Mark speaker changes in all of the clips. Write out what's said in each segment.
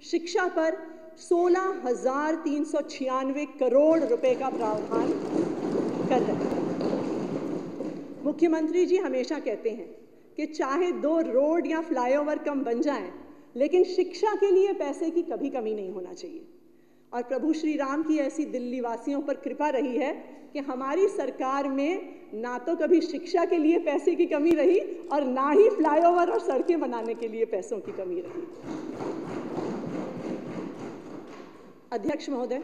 Speaker 1: शिक्षा पर 16,396 करोड़ रुपए का प्रावधान कर रहे हैं। मुख्यमंत्री जी हमेशा कहते हैं कि चाहे 2 रोड या फ्लाईओवर कम बन जाएं, लेकिन शिक्षा के लिए पैसे की कभी कमी नहीं होना चाहिए। और प्रभु श्री राम की ऐसी दिल्ली वासियों पर कृपा रही है कि हमारी सरकार में ना तो कभी शिक्षा के लिए पैसे की कमी रही और ना ही फ्लाईओवर और सड़कें बनाने के लिए पैसों की कमी रही। अध्यक्ष महोदय,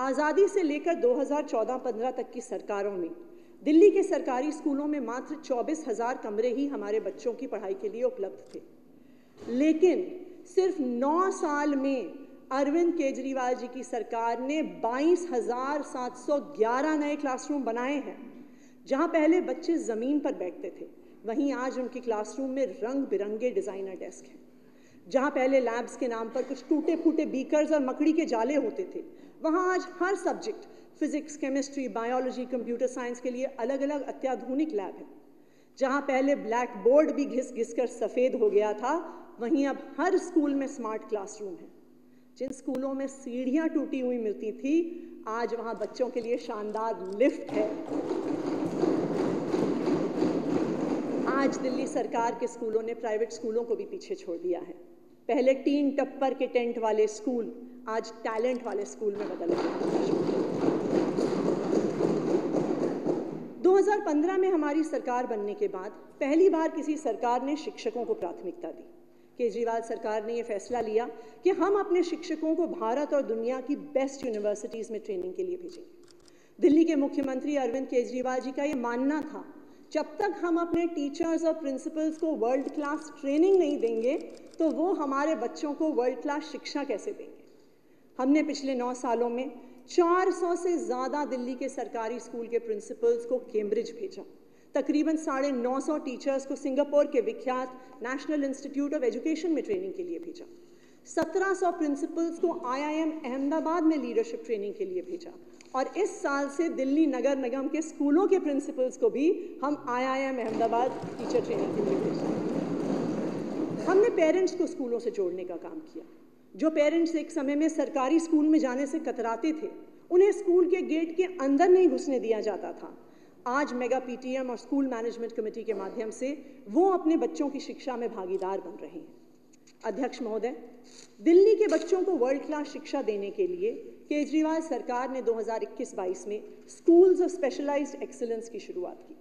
Speaker 1: आज़ादी से लेकर 2014-15 तक की सरकारों में दिल्ली के सरकारी स्कूलों में मात्र 24,000 कमरे ही हमारे बच्चों की पढ़ाई के लिए उपलब्ध थे। लेकिन सिर्फ 9 साल में अरविंद केजरीवाल जी की सरकार ने 22,711 नए क्लासरूम बनाए हैं। जहां पहले बच्चे ज़मीन पर बैठते थे, वहीं आज उनके क्लासरूम में रंग बिरंगे डिज़ाइनर डेस्क हैं। जहां पहले लैब्स के नाम पर कुछ टूटे फूटे बीकर्स और मकड़ी के जाले होते थे, वहां आज हर subject physics, chemistry, biology, computer science के लिए अलग अलग अत्याधुनिक लैब है। जहां पहले ब्लैक बोर्ड भी घिस घिस कर सफ़ेद हो गया था, वहीं अब हर स्कूल में स्मार्ट क्लासरूम है। जिन स्कूलों में सीढ़ियां टूटी हुई मिलती थी, आज वहां बच्चों के लिए शानदार लिफ्ट है। आज दिल्ली सरकार के स्कूलों ने प्राइवेट स्कूलों को भी पीछे छोड़ दिया है। पहले टीन टप्पर के टेंट वाले स्कूल आज टैलेंट वाले स्कूल में बदल गए। 2015 में हमारी सरकार बनने के बाद पहली बार किसी सरकार ने शिक्षकों को प्राथमिकता दी। केजरीवाल सरकार ने यह फैसला लिया कि हम अपने शिक्षकों को भारत और दुनिया की बेस्ट यूनिवर्सिटीज़ में ट्रेनिंग के लिए भेजेंगे। दिल्ली के मुख्यमंत्री अरविंद केजरीवाल जी का ये मानना था, जब तक हम अपने टीचर्स और प्रिंसिपल्स को वर्ल्ड क्लास ट्रेनिंग नहीं देंगे, तो वो हमारे बच्चों को वर्ल्ड क्लास शिक्षा कैसे देंगे। हमने पिछले 9 सालों में 400 से ज़्यादा दिल्ली के सरकारी स्कूल के प्रिंसिपल्स को कैम्ब्रिज भेजा, तकरीबन 950 टीचर्स को सिंगापुर के विख्यात नेशनल इंस्टीट्यूट ऑफ एजुकेशन में ट्रेनिंग के लिए भेजा, 1700 प्रिंसिपल्स को IIM अहमदाबाद में लीडरशिप ट्रेनिंग के लिए भेजा, और इस साल से दिल्ली नगर निगम के स्कूलों के प्रिंसिपल्स को भी हम IIM अहमदाबाद टीचर ट्रेनिंग के लिए भेजा। हमने पेरेंट्स को स्कूलों से जोड़ने का काम किया। जो पेरेंट्स एक समय में सरकारी स्कूल में जाने से कतराते थे, उन्हें स्कूल के गेट के अंदर नहीं घुसने दिया जाता था। आज मेगा PTM और स्कूल मैनेजमेंट कमेटी के माध्यम से वो अपने बच्चों की शिक्षा में भागीदार बन रहे हैं। अध्यक्ष महोदय, दिल्ली के बच्चों को वर्ल्ड क्लास शिक्षा देने के लिए केजरीवाल सरकार ने 2021-22 में स्कूल्स ऑफ स्पेशलाइज्ड एक्सीलेंस की शुरुआत की।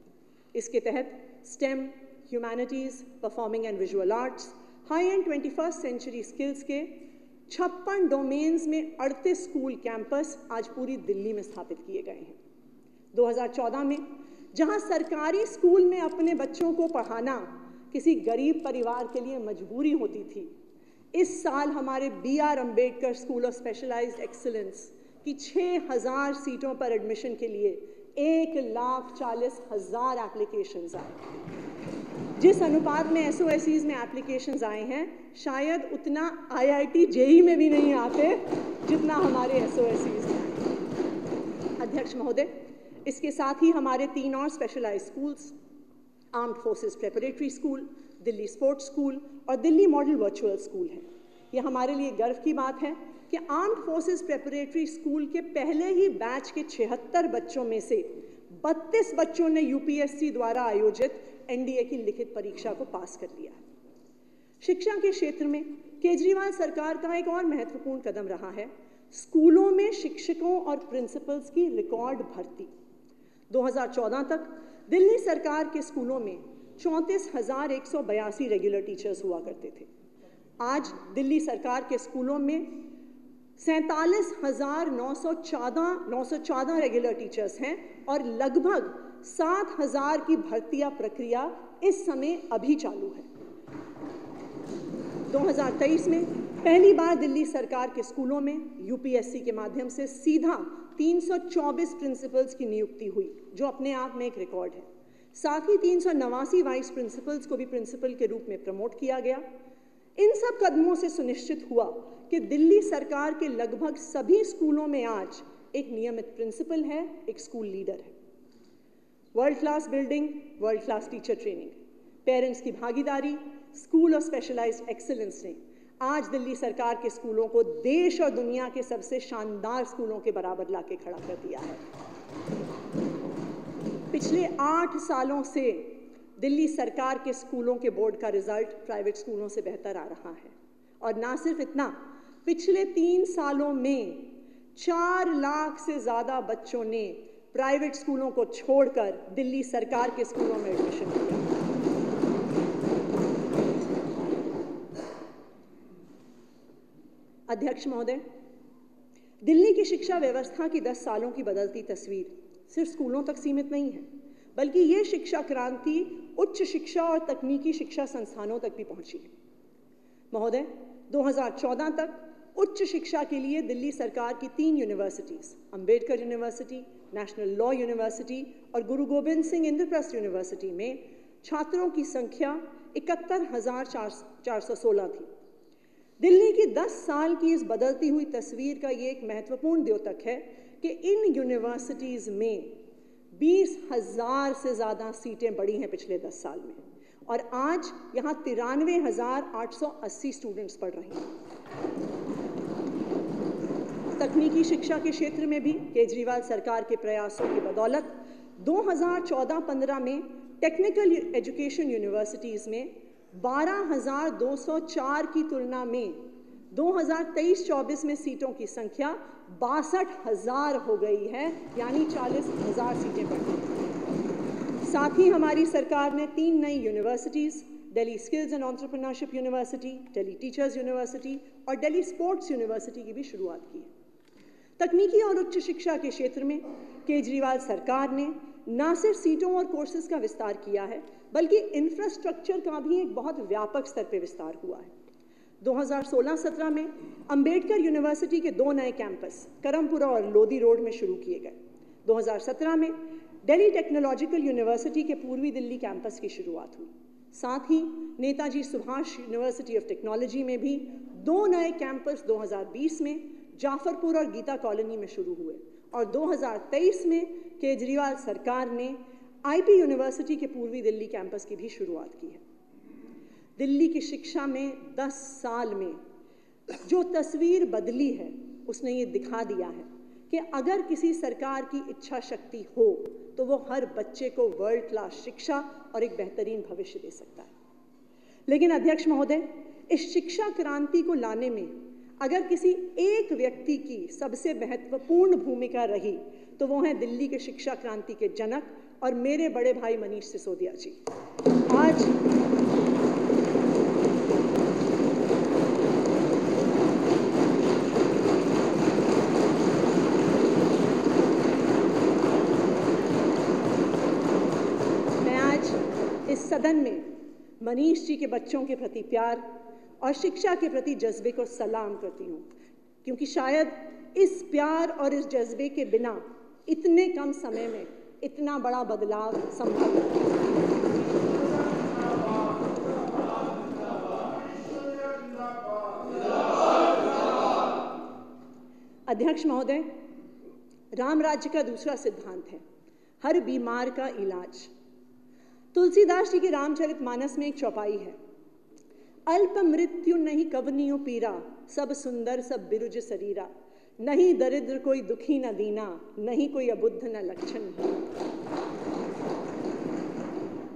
Speaker 1: इसके तहत STEM, humanities, performing and visual arts, high and 21st century skills के 56 डोमेन्स में 38 स्कूल कैंपस आज पूरी दिल्ली में स्थापित किए गए हैं। 2014 में जहां सरकारी स्कूल में अपने बच्चों को पढ़ाना किसी गरीब परिवार के लिए मजबूरी होती थी, इस साल हमारे BR Ambedkar school of specialised excellence की 6,000 सीटों पर एडमिशन के लिए 1,40,000 एप्लीकेशंस आए। जिस अनुपात में SOSEs में एप्लीकेशंस आए हैं, शायद उतना IIT JEE में भी नहीं आते जितना हमारे SOSEs में आए। अध्यक्ष महोदय, इसके साथ ही हमारे 3 और specialised schools, armed forces preparatory school, Delhi sports school और दिल्ली मॉडल वर्चुअल स्कूल है। यह हमारे लिए गर्व की बात है कि आर्म्ड फोर्सेस प्रेपरेटरी स्कूल के पहले ही बैच के 76 बच्चों में से 32 बच्चों ने UPSC द्वारा आयोजित NDA की लिखित परीक्षा को पास कर लिया है। शिक्षा के क्षेत्र में केजरीवाल सरकार का एक और महत्वपूर्ण कदम रहा है स्कूलों में शिक्षकों और प्रिंसिपल्स की रिकॉर्ड भर्ती। 2014 तक दिल्ली सरकार के स्कूलों में 34,182 रेगुलर टीचर्स हुआ करते थे। आज दिल्ली सरकार के स्कूलों में 47,914 रेगुलर टीचर्स हैं और लगभग 7,000 की भर्तियां प्रक्रिया इस समय अभी चालू है। 2023 में पहली बार दिल्ली सरकार के स्कूलों में UPSC के माध्यम से सीधा 324 प्रिंसिपल्स की नियुक्ति हुई, जो अपने आप में एक रिकॉर्ड है। साथ ही 389 वाइस प्रिंसिपल्स को भी प्रिंसिपल के रूप में प्रमोट किया गया। इन सब कदमों से सुनिश्चित हुआ कि दिल्ली सरकार के लगभग सभी स्कूलों में आज एक नियमित प्रिंसिपल है, एक स्कूल लीडर है। World class building, world class teacher training, parents की भागीदारी, स्कूल ऑफ स्पेशलाइज्ड एक्सीलेंस ने आज दिल्ली सरकार के स्कूलों को देश और दुनिया के सबसे शानदार स्कूलों के बराबर लाके खड़ा कर दिया है। पिछले 8 सालों से दिल्ली सरकार के स्कूलों के बोर्ड का रिजल्ट प्राइवेट स्कूलों से बेहतर आ रहा है। और ना सिर्फ इतना, पिछले 3 सालों में 4 लाख से ज़्यादा बच्चों ने प्राइवेट स्कूलों को छोड़कर दिल्ली सरकार के स्कूलों में एडमिशन लिया। अध्यक्ष महोदय, दिल्ली की शिक्षा व्यवस्था की 10 सालों की बदलती तस्वीर सिर्फ स्कूलों तक सीमित नहीं है, बल्कि ये शिक्षा क्रांति उच्च शिक्षा और तकनीकी शिक्षा संस्थानों तक भी पहुंची है। महोदय, 2014 तक उच्च शिक्षा के लिए दिल्ली सरकार की 3 universities, Ambedkar university, national law university और गुरु गोबिंद सिंह इंद्रप्रस्थ यूनिवर्सिटी में छात्रों की संख्या 71,416 थी। दिल्ली की 10 साल की इस बदलती हुई तस्वीर का ये एक महत्वपूर्ण द्योतक है कि इन यूनिवर्सिटीज़ में 20,000 से ज़्यादा सीटें बढ़ी हैं पिछले 10 साल में, और आज यहाँ 93,880 स्टूडेंट्स पढ़ रहे हैं। तकनीकी शिक्षा के क्षेत्र में भी केजरीवाल सरकार के प्रयासों की बदौलत 2014-15 में टेक्निकल एजुकेशन यूनिवर्सिटीज़ में 12,204 की तुलना में 2023-24 में सीटों की संख्या 62,000 हो गई है, यानी 40,000 सीटें बढ़ गई। साथ ही हमारी सरकार ने 3 नई universities, Delhi skills and entrepreneurship university, Delhi teachers university और दिल्ली स्पोर्ट्स यूनिवर्सिटी की भी शुरुआत की है। तकनीकी और उच्च शिक्षा के क्षेत्र में केजरीवाल सरकार ने न सिर्फ सीटों और कोर्सेज का विस्तार किया है, बल्कि इंफ्रास्ट्रक्चर का भी एक बहुत व्यापक स्तर पर विस्तार हुआ है। 2016-17 में अंबेडकर यूनिवर्सिटी के 2 नए कैंपस करमपुरा और लोधी रोड में शुरू किए गए। 2017 में दिल्ली टेक्नोलॉजिकल यूनिवर्सिटी के पूर्वी दिल्ली कैंपस की शुरुआत हुई। साथ ही Netaji Subhash university of technology में भी 2 नए कैंपस 2020 में जाफरपुर और गीता कॉलोनी में शुरू हुए, और 2023 में केजरीवाल सरकार ने आईपी यूनिवर्सिटी के पूर्वी दिल्ली कैंपस की भी शुरुआत की है। दिल्ली की शिक्षा में 10 साल में जो तस्वीर बदली है, उसने ये दिखा दिया है कि अगर किसी सरकार की इच्छा शक्ति हो तो वो हर बच्चे को वर्ल्ड क्लास शिक्षा और एक बेहतरीन भविष्य दे सकता है। लेकिन अध्यक्ष महोदय, इस शिक्षा क्रांति को लाने में अगर किसी एक व्यक्ति की सबसे महत्वपूर्ण भूमिका रही तो वो है दिल्ली के शिक्षा क्रांति के जनक और मेरे बड़े भाई मनीष सिसोदिया जी। आज इस सदन में मनीष जी के बच्चों के प्रति प्यार और शिक्षा के प्रति जज्बे को सलाम करती हूँ, क्योंकि शायद इस प्यार और इस जज्बे के बिना इतने कम समय में इतना बड़ा बदलाव संभव नहीं। अध्यक्ष महोदय, राम राज्य का दूसरा सिद्धांत है हर बीमार का इलाज। तुलसीदास जी के रामचरितमानस में एक चौपाई है, अल्प मृत्यु नहीं कवनियो पीरा, सब सुंदर सब बिरुज शरीरा, नहीं दरिद्र कोई दुखी न दीना, नहीं कोई अबुद्ध न लक्षण।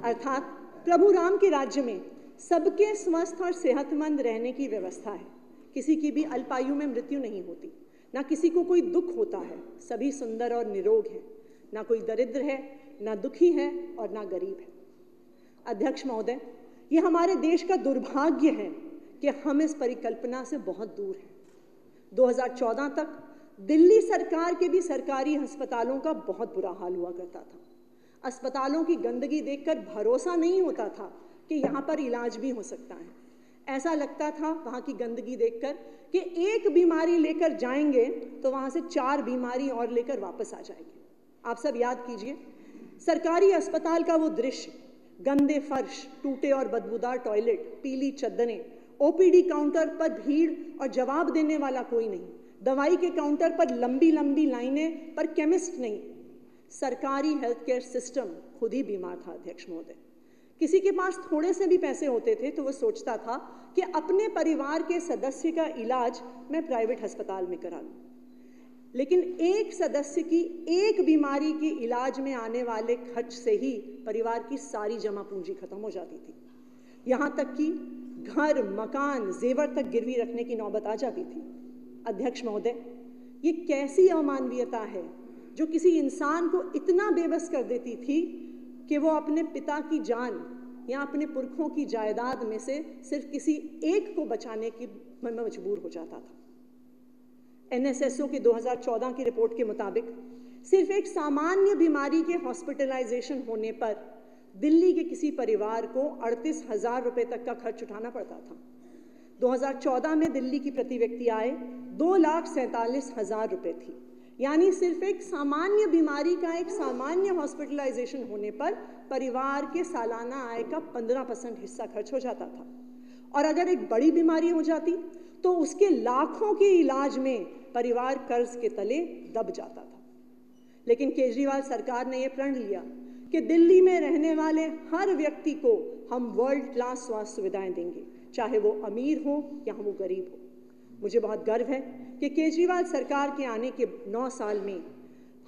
Speaker 1: अर्थात प्रभु राम के राज्य में सबके स्वस्थ और सेहतमंद रहने की व्यवस्था है। किसी की भी अल्पायु में मृत्यु नहीं होती, ना किसी को कोई दुख होता है, सभी सुंदर और निरोग हैं, ना कोई दरिद्र है, ना दुखी है और ना गरीब है। अध्यक्ष महोदय, ये हमारे देश का दुर्भाग्य है कि हम इस परिकल्पना से बहुत दूर हैं। 2014 तक दिल्ली सरकार के भी सरकारी अस्पतालों का बहुत बुरा हाल हुआ करता था। अस्पतालों की गंदगी देखकर भरोसा नहीं होता था कि यहाँ पर इलाज भी हो सकता है। ऐसा लगता था वहाँ की गंदगी देखकर कि एक बीमारी लेकर जाएंगे तो वहाँ से 4 बीमारी और लेकर वापस आ जाएंगे। आप सब याद कीजिए, सरकारी अस्पताल का वो दृश्य, गंदे फर्श, टूटे और बदबूदार टॉयलेट, पीली चद्दरें, ओपीडी काउंटर पर भीड़ और जवाब देने वाला कोई नहीं, दवाई के काउंटर पर लंबी लंबी लाइनें पर केमिस्ट नहीं। सरकारी हेल्थ केयर सिस्टम खुद ही बीमार था। अध्यक्ष महोदय, किसी के पास थोड़े से भी पैसे होते थे तो वो सोचता था कि अपने परिवार के सदस्य का इलाज मैं प्राइवेट अस्पताल में करा लूं, लेकिन एक सदस्य की एक बीमारी के इलाज में आने वाले खर्च से ही परिवार की सारी जमा पूंजी खत्म हो जाती थी। यहां तक कि घर, मकान, जेवर तक गिरवी रखने की नौबत आ जाती थी। अध्यक्ष महोदय, ये कैसी अमानवीयता है जो किसी इंसान को इतना बेबस कर देती थी कि वो अपने पिता की जान या अपने पुरखों की जायदाद में से सिर्फ किसी एक को बचाने की मजबूर हो जाता था। NSSO के 2014 की रिपोर्ट के मुताबिक सिर्फ एक सामान्य बीमारी के हॉस्पिटलाइजेशन होने पर दिल्ली के किसी परिवार को 38,000 रुपए तक का खर्च उठाना पड़ता था। 2014 में दिल्ली की प्रति व्यक्ति आय 2,47,000 रुपए थी, यानी सिर्फ एक सामान्य बीमारी का एक सामान्य हॉस्पिटलाइजेशन होने पर परिवार के सालाना आय का 15% हिस्सा खर्च हो जाता था। और अगर एक बड़ी बीमारी हो जाती तो उसके लाखों के इलाज में परिवार कर्ज के तले दब जाता था। लेकिन केजरीवाल सरकार ने यह प्रण लिया कि दिल्ली में रहने वाले हर व्यक्ति को हम वर्ल्ड क्लास स्वास्थ्य सुविधाएं देंगे, चाहे वो अमीर हो या वो गरीब हो। मुझे बहुत गर्व है कि केजरीवाल सरकार के आने के 9 साल में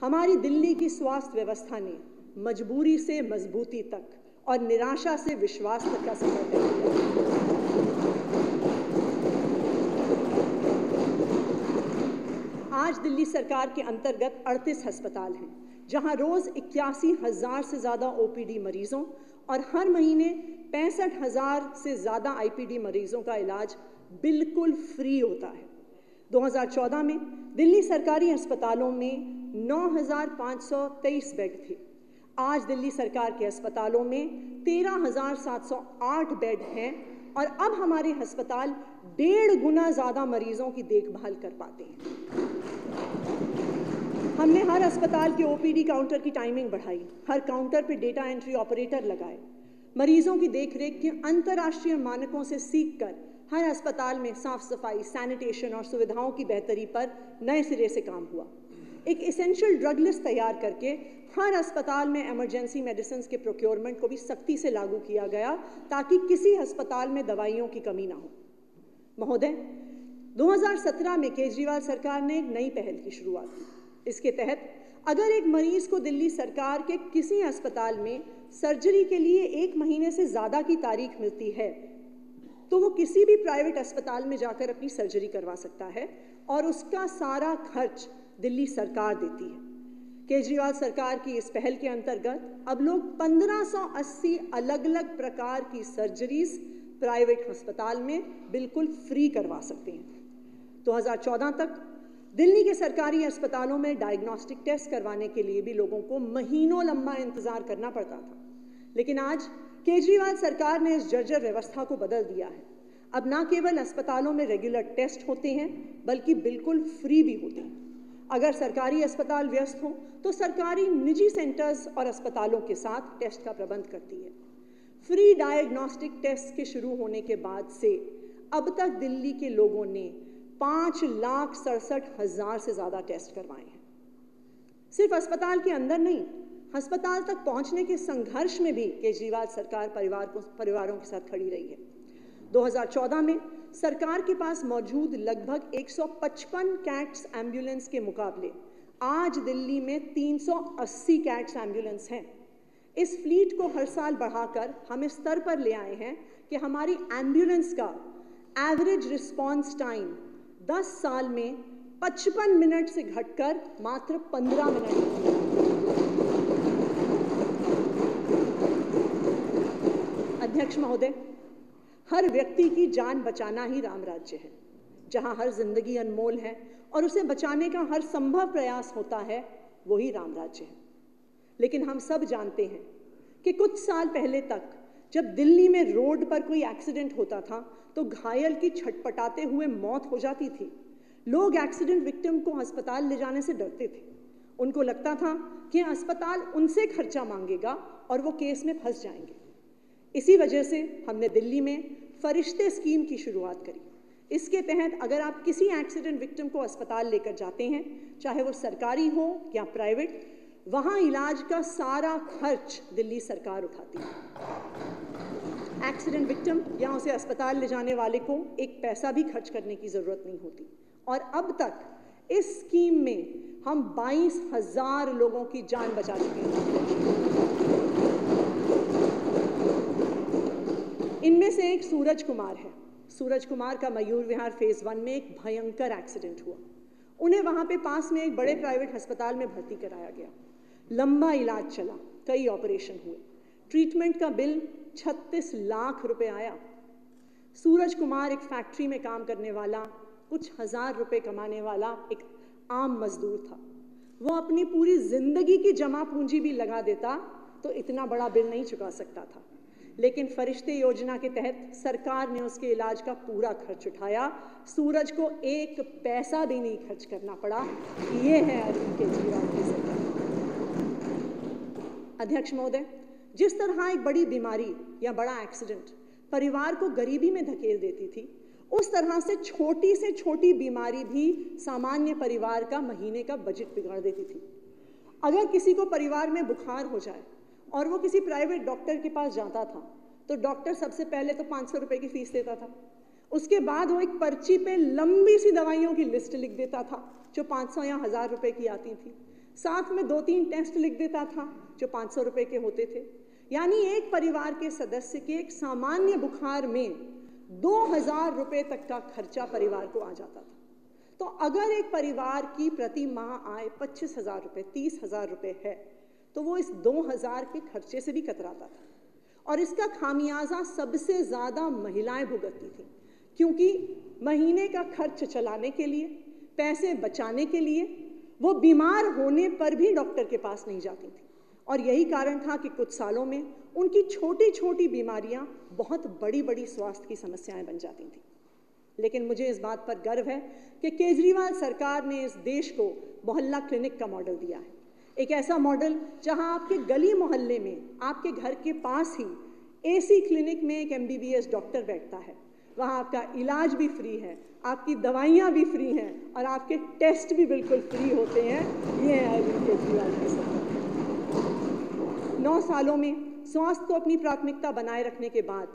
Speaker 1: हमारी दिल्ली की स्वास्थ्य व्यवस्था ने मजबूरी से मजबूती तक और निराशा से विश्वास तक का सफर तय किया। आज दिल्ली सरकार के अंतर्गत 38 अस्पताल हैं, जहां रोज 81,000 से ज्यादा OPD मरीजों और हर महीने 65,000 से ज्यादा IPD मरीजों का इलाज बिल्कुल फ्री होता है। 2014 में दिल्ली सरकारी अस्पतालों में 9,523 बेड थे। आज दिल्ली सरकार के अस्पतालों में 13,708 बेड हैं और अब हमारे अस्पताल 1.5 गुना ज्यादा मरीजों की देखभाल कर पाते हैं। हमने हर अस्पताल के OPD काउंटर की टाइमिंग बढ़ाई, हर काउंटर पे डेटा एंट्री ऑपरेटर लगाए, मरीजों की देखरेख के अंतर्राष्ट्रीय मानकों से सीखकर हर अस्पताल में साफ सफाई, सैनिटेशन और सुविधाओं की बेहतरी पर नए सिरे से काम हुआ। एक एसेंशियल ड्रग लिस्ट तैयार करके हर अस्पताल में इमरजेंसी मेडिसिन के प्रोक्योरमेंट को भी सख्ती से लागू किया गया ताकि किसी अस्पताल में दवाइयों की कमी ना हो। महोदय, 2017 में केजरीवाल सरकार ने एक नई पहल की शुरुआत की। इसके तहत अगर एक मरीज को दिल्ली सरकार के किसी अस्पताल में सर्जरी के लिए 1 महीने से ज्यादा की तारीख मिलती है तो वो किसी भी प्राइवेट अस्पताल में जाकर अपनी सर्जरी करवा सकता है और उसका सारा खर्च दिल्ली सरकार देती है। केजरीवाल सरकार की इस पहल के अंतर्गत अब लोग 1580 अलग अलग प्रकार की सर्जरीज प्राइवेट अस्पताल में बिल्कुल फ्री करवा सकते हैं। 2014 तक दिल्ली के सरकारी अस्पतालों में डायग्नोस्टिक टेस्ट करवाने के लिए भी लोगों को महीनों लंबा इंतजार करना पड़ता था, लेकिन आज केजरीवाल सरकार ने इस जर्जर व्यवस्था को बदल दिया है। अब ना केवल अस्पतालों में रेगुलर टेस्ट होते हैं बल्कि बिल्कुल फ्री भी होते हैं। अगर सरकारी अस्पताल व्यस्त हो तो सरकारी निजी सेंटर्स और अस्पतालों के साथ टेस्ट का प्रबंध करती है। फ्री डायग्नोस्टिक टेस्ट के शुरू होने के बाद से अब तक दिल्ली के लोगों ने 5,67,000 से ज्यादा टेस्ट करवाए हैं। सिर्फ अस्पताल के अंदर नहीं, अस्पताल तक पहुंचने के संघर्ष में भी केजरीवाल सरकार परिवारों के साथ खड़ी रही है। 2014 में सरकार के पास मौजूद लगभग 155 कैट्स एम्बुलेंस के मुकाबले आज दिल्ली में 380 कैट्स एम्बुलेंस हैं। इस फ्लीट को हर साल बढ़ाकर हम इस स्तर पर ले आए हैं कि हमारी एम्बुलेंस का एवरेज रिस्पॉन्स टाइम 10 साल में 55 मिनट से घटकर मात्र 15 मिनट। अध्यक्ष महोदय, हर व्यक्ति की जान बचाना ही राम राज्य है। जहां हर जिंदगी अनमोल है और उसे बचाने का हर संभव प्रयास होता है, वही राम राज्य है। लेकिन हम सब जानते हैं कि कुछ साल पहले तक जब दिल्ली में रोड पर कोई एक्सीडेंट होता था तो घायल की छटपटाते हुए मौत हो जाती थी। लोग एक्सीडेंट विक्टिम को अस्पताल ले जाने से डरते थे। उनको लगता था कि अस्पताल उनसे खर्चा मांगेगा और वो केस में फंस जाएंगे। इसी वजह से हमने दिल्ली में फरिश्ते स्कीम की शुरुआत करी। इसके तहत अगर आप किसी एक्सीडेंट विक्टिम को अस्पताल लेकर जाते हैं, चाहे वो सरकारी हो या प्राइवेट, वहां इलाज का सारा खर्च दिल्ली सरकार उठाती है। एक्सीडेंट विक्टिम या उसे अस्पताल ले जाने वाले को एक पैसा भी खर्च करने की ज़रूरत नहीं होती। और अब तक इस स्कीम में हम 22,000 लोगों की जान बचा चुके हैं। इनमें से एक सूरज कुमार है। सूरज कुमार का मयूर विहार फेज़ 1 में एक भयंकर एक्सीडेंट हुआ। उन्हें वहाँ पे पास में एक बड़े प्राइवेट अस्पताल में भर्ती कराया गया। लंबा इलाज चला, कई ऑपरेशन हुए, ट्रीटमेंट का बिल 36 लाख रुपए आया। सूरज कुमार एक फैक्ट्री में काम करने वाला, कुछ हजार रुपए कमाने वाला एक आम मजदूर था। वो अपनी पूरी जिंदगी की जमा पूंजी भी लगा देता तो इतना बड़ा बिल नहीं चुका सकता था, लेकिन फरिश्ते योजना के तहत सरकार ने उसके इलाज का पूरा खर्च उठाया। सूरज को एक पैसा भी नहीं खर्च करना पड़ा। ये है अरविंद केजरीवाल की सरकार। अध्यक्ष महोदय, जिस तरह एक बड़ी बीमारी या बड़ा एक्सीडेंट परिवार को गरीबी में धकेल देती थी, उस तरह से छोटी बीमारी भी सामान्य परिवार का महीने का बजट बिगाड़ देती थी। अगर किसी को परिवार में बुखार हो जाए और वो किसी प्राइवेट डॉक्टर के पास जाता था तो डॉक्टर सबसे पहले तो 500 रुपए की फीस देता था। उसके बाद वो एक पर्ची पे लंबी सी दवाइयों की लिस्ट लिख देता था जो 500 या 1000 रुपए की आती थी। साथ में 2-3 टेस्ट लिख देता था जो 500 रुपए के होते थे। यानी एक परिवार के सदस्य के एक सामान्य बुखार में 2000 रुपए तक का खर्चा परिवार को आ जाता था। तो अगर एक परिवार की प्रति माह आय 25,000 रुपए, 30,000 रुपए है तो वो इस 2000 के खर्चे से भी कतराता था। और इसका खामियाजा सबसे ज़्यादा महिलाएं भुगतती थीं, क्योंकि महीने का खर्च चलाने के लिए, पैसे बचाने के लिए वो बीमार होने पर भी डॉक्टर के पास नहीं जाती थी। और यही कारण था कि कुछ सालों में उनकी छोटी बीमारियां बहुत बड़ी स्वास्थ्य की समस्याएं बन जाती थीं। लेकिन मुझे इस बात पर गर्व है कि केजरीवाल सरकार ने इस देश को मोहल्ला क्लिनिक का मॉडल दिया है। एक ऐसा मॉडल जहां आपके गली मोहल्ले में, आपके घर के पास ही एसी क्लिनिक में एक MBBS डॉक्टर बैठता है। वहां आपका इलाज भी फ्री है, आपकी दवाइयाँ भी फ्री हैं और आपके टेस्ट भी बिल्कुल फ्री होते हैं। ये है अरविंद केजरीवाल की सरकार। 9 सालों में स्वास्थ्य को अपनी प्राथमिकता बनाए रखने के बाद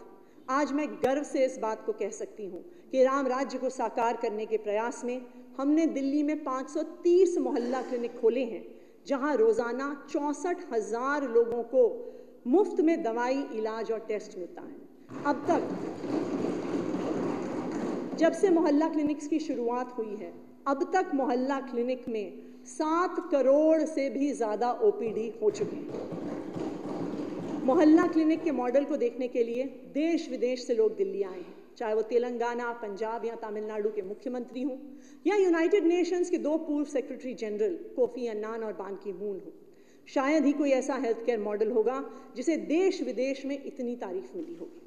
Speaker 1: आज मैं गर्व से इस बात को कह सकती हूँ कि राम राज्य को साकार करने के प्रयास में हमने दिल्ली में 530 मोहल्ला क्लिनिक खोले हैं, जहां रोजाना 64,000 लोगों को मुफ्त में दवाई, इलाज और टेस्ट मिलता है। अब तक जब से मोहल्ला क्लिनिक्स की शुरुआत हुई है, अब तक मोहल्ला क्लिनिक में 7 करोड़ से भी ज़्यादा OPD हो चुके हैं। मोहल्ला क्लिनिक के मॉडल को देखने के लिए देश विदेश से लोग दिल्ली आए हैं, चाहे वो तेलंगाना, पंजाब या तमिलनाडु के मुख्यमंत्री हों या यूनाइटेड नेशंस के 2 पूर्व सेक्रेटरी जनरल कोफी अन्नान और बान की मून हो। शायद ही कोई ऐसा हेल्थ केयर मॉडल होगा जिसे देश विदेश में इतनी तारीफ मिली होगी।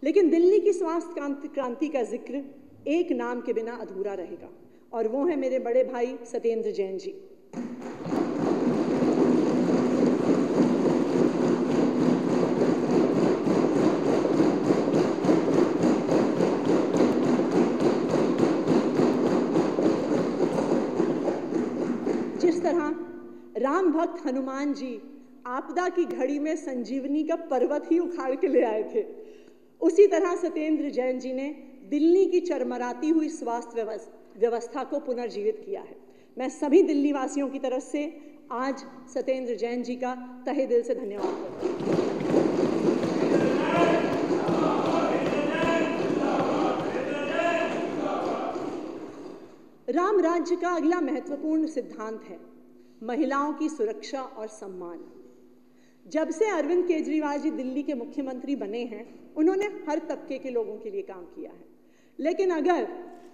Speaker 1: लेकिन दिल्ली की स्वास्थ्य क्रांति का जिक्र एक नाम के बिना अधूरा रहेगा, और वो है मेरे बड़े भाई सत्येंद्र जैन जी। जिस तरह राम भक्त हनुमान जी आपदा की घड़ी में संजीवनी का पर्वत ही उखाड़ के ले आए थे, उसी तरह सत्येंद्र जैन जी ने दिल्ली की चरमराती हुई स्वास्थ्य व्यवस्था को पुनर्जीवित किया है। मैं सभी दिल्ली वासियों की तरफ से आज सत्येंद्र जैन जी का तहे दिल से धन्यवाद करती हूँ। राम राज्य का अगला महत्वपूर्ण सिद्धांत है महिलाओं की सुरक्षा और सम्मान। जब से अरविंद केजरीवाल जी दिल्ली के मुख्यमंत्री बने हैं, उन्होंने हर तबके के लोगों के लिए काम किया है। लेकिन अगर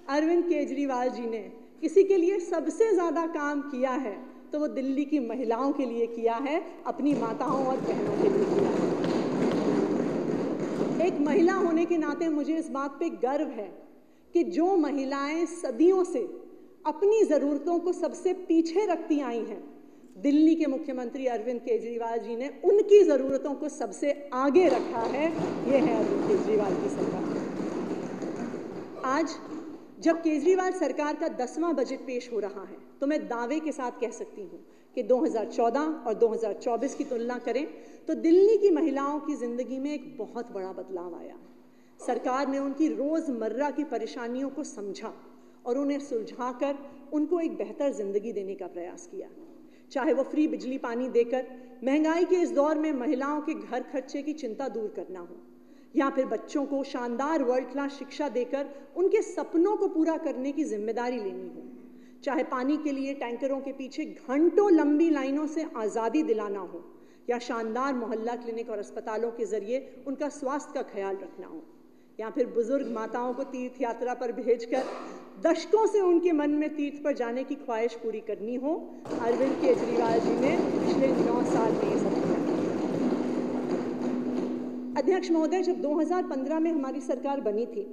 Speaker 1: अरविंद केजरीवाल जी ने किसी के लिए सबसे ज़्यादा काम किया है तो वो दिल्ली की महिलाओं के लिए किया है, अपनी माताओं और बहनों के लिए किया है। एक महिला होने के नाते मुझे इस बात पे गर्व है कि जो महिलाएं सदियों से अपनी ज़रूरतों को सबसे पीछे रखती आई हैं, दिल्ली के मुख्यमंत्री अरविंद केजरीवाल जी ने उनकी ज़रूरतों को सबसे आगे रखा है। ये है अरविंद केजरीवाल की सरकार। आज जब केजरीवाल सरकार का 10वां बजट पेश हो रहा है तो मैं दावे के साथ कह सकती हूँ कि 2014 और 2024 की तुलना करें तो दिल्ली की महिलाओं की ज़िंदगी में एक बहुत बड़ा बदलाव आया। सरकार ने उनकी रोज़मर्रा की परेशानियों को समझा और उन्हें सुलझाकर उनको एक बेहतर ज़िंदगी देने का प्रयास किया। चाहे वो फ्री बिजली पानी देकर महंगाई के इस दौर में महिलाओं के घर खर्चे की चिंता दूर करना हो, या फिर बच्चों को शानदार वर्ल्ड क्लास शिक्षा देकर उनके सपनों को पूरा करने की जिम्मेदारी लेनी हो, चाहे पानी के लिए टैंकरों के पीछे घंटों लंबी लाइनों से आज़ादी दिलाना हो, या शानदार मोहल्ला क्लिनिक और अस्पतालों के जरिए उनका स्वास्थ्य का ख्याल रखना हो, या फिर बुजुर्ग माताओं को तीर्थ यात्रा पर भेजकर दशकों से उनके मन में तीर्थ पर जाने की ख्वाहिश पूरी करनी हो, अरविंद केजरीवाल जी ने पिछले 9 साल में ये सब किया। अध्यक्ष महोदय, जब 2015 में हमारी सरकार बनी थी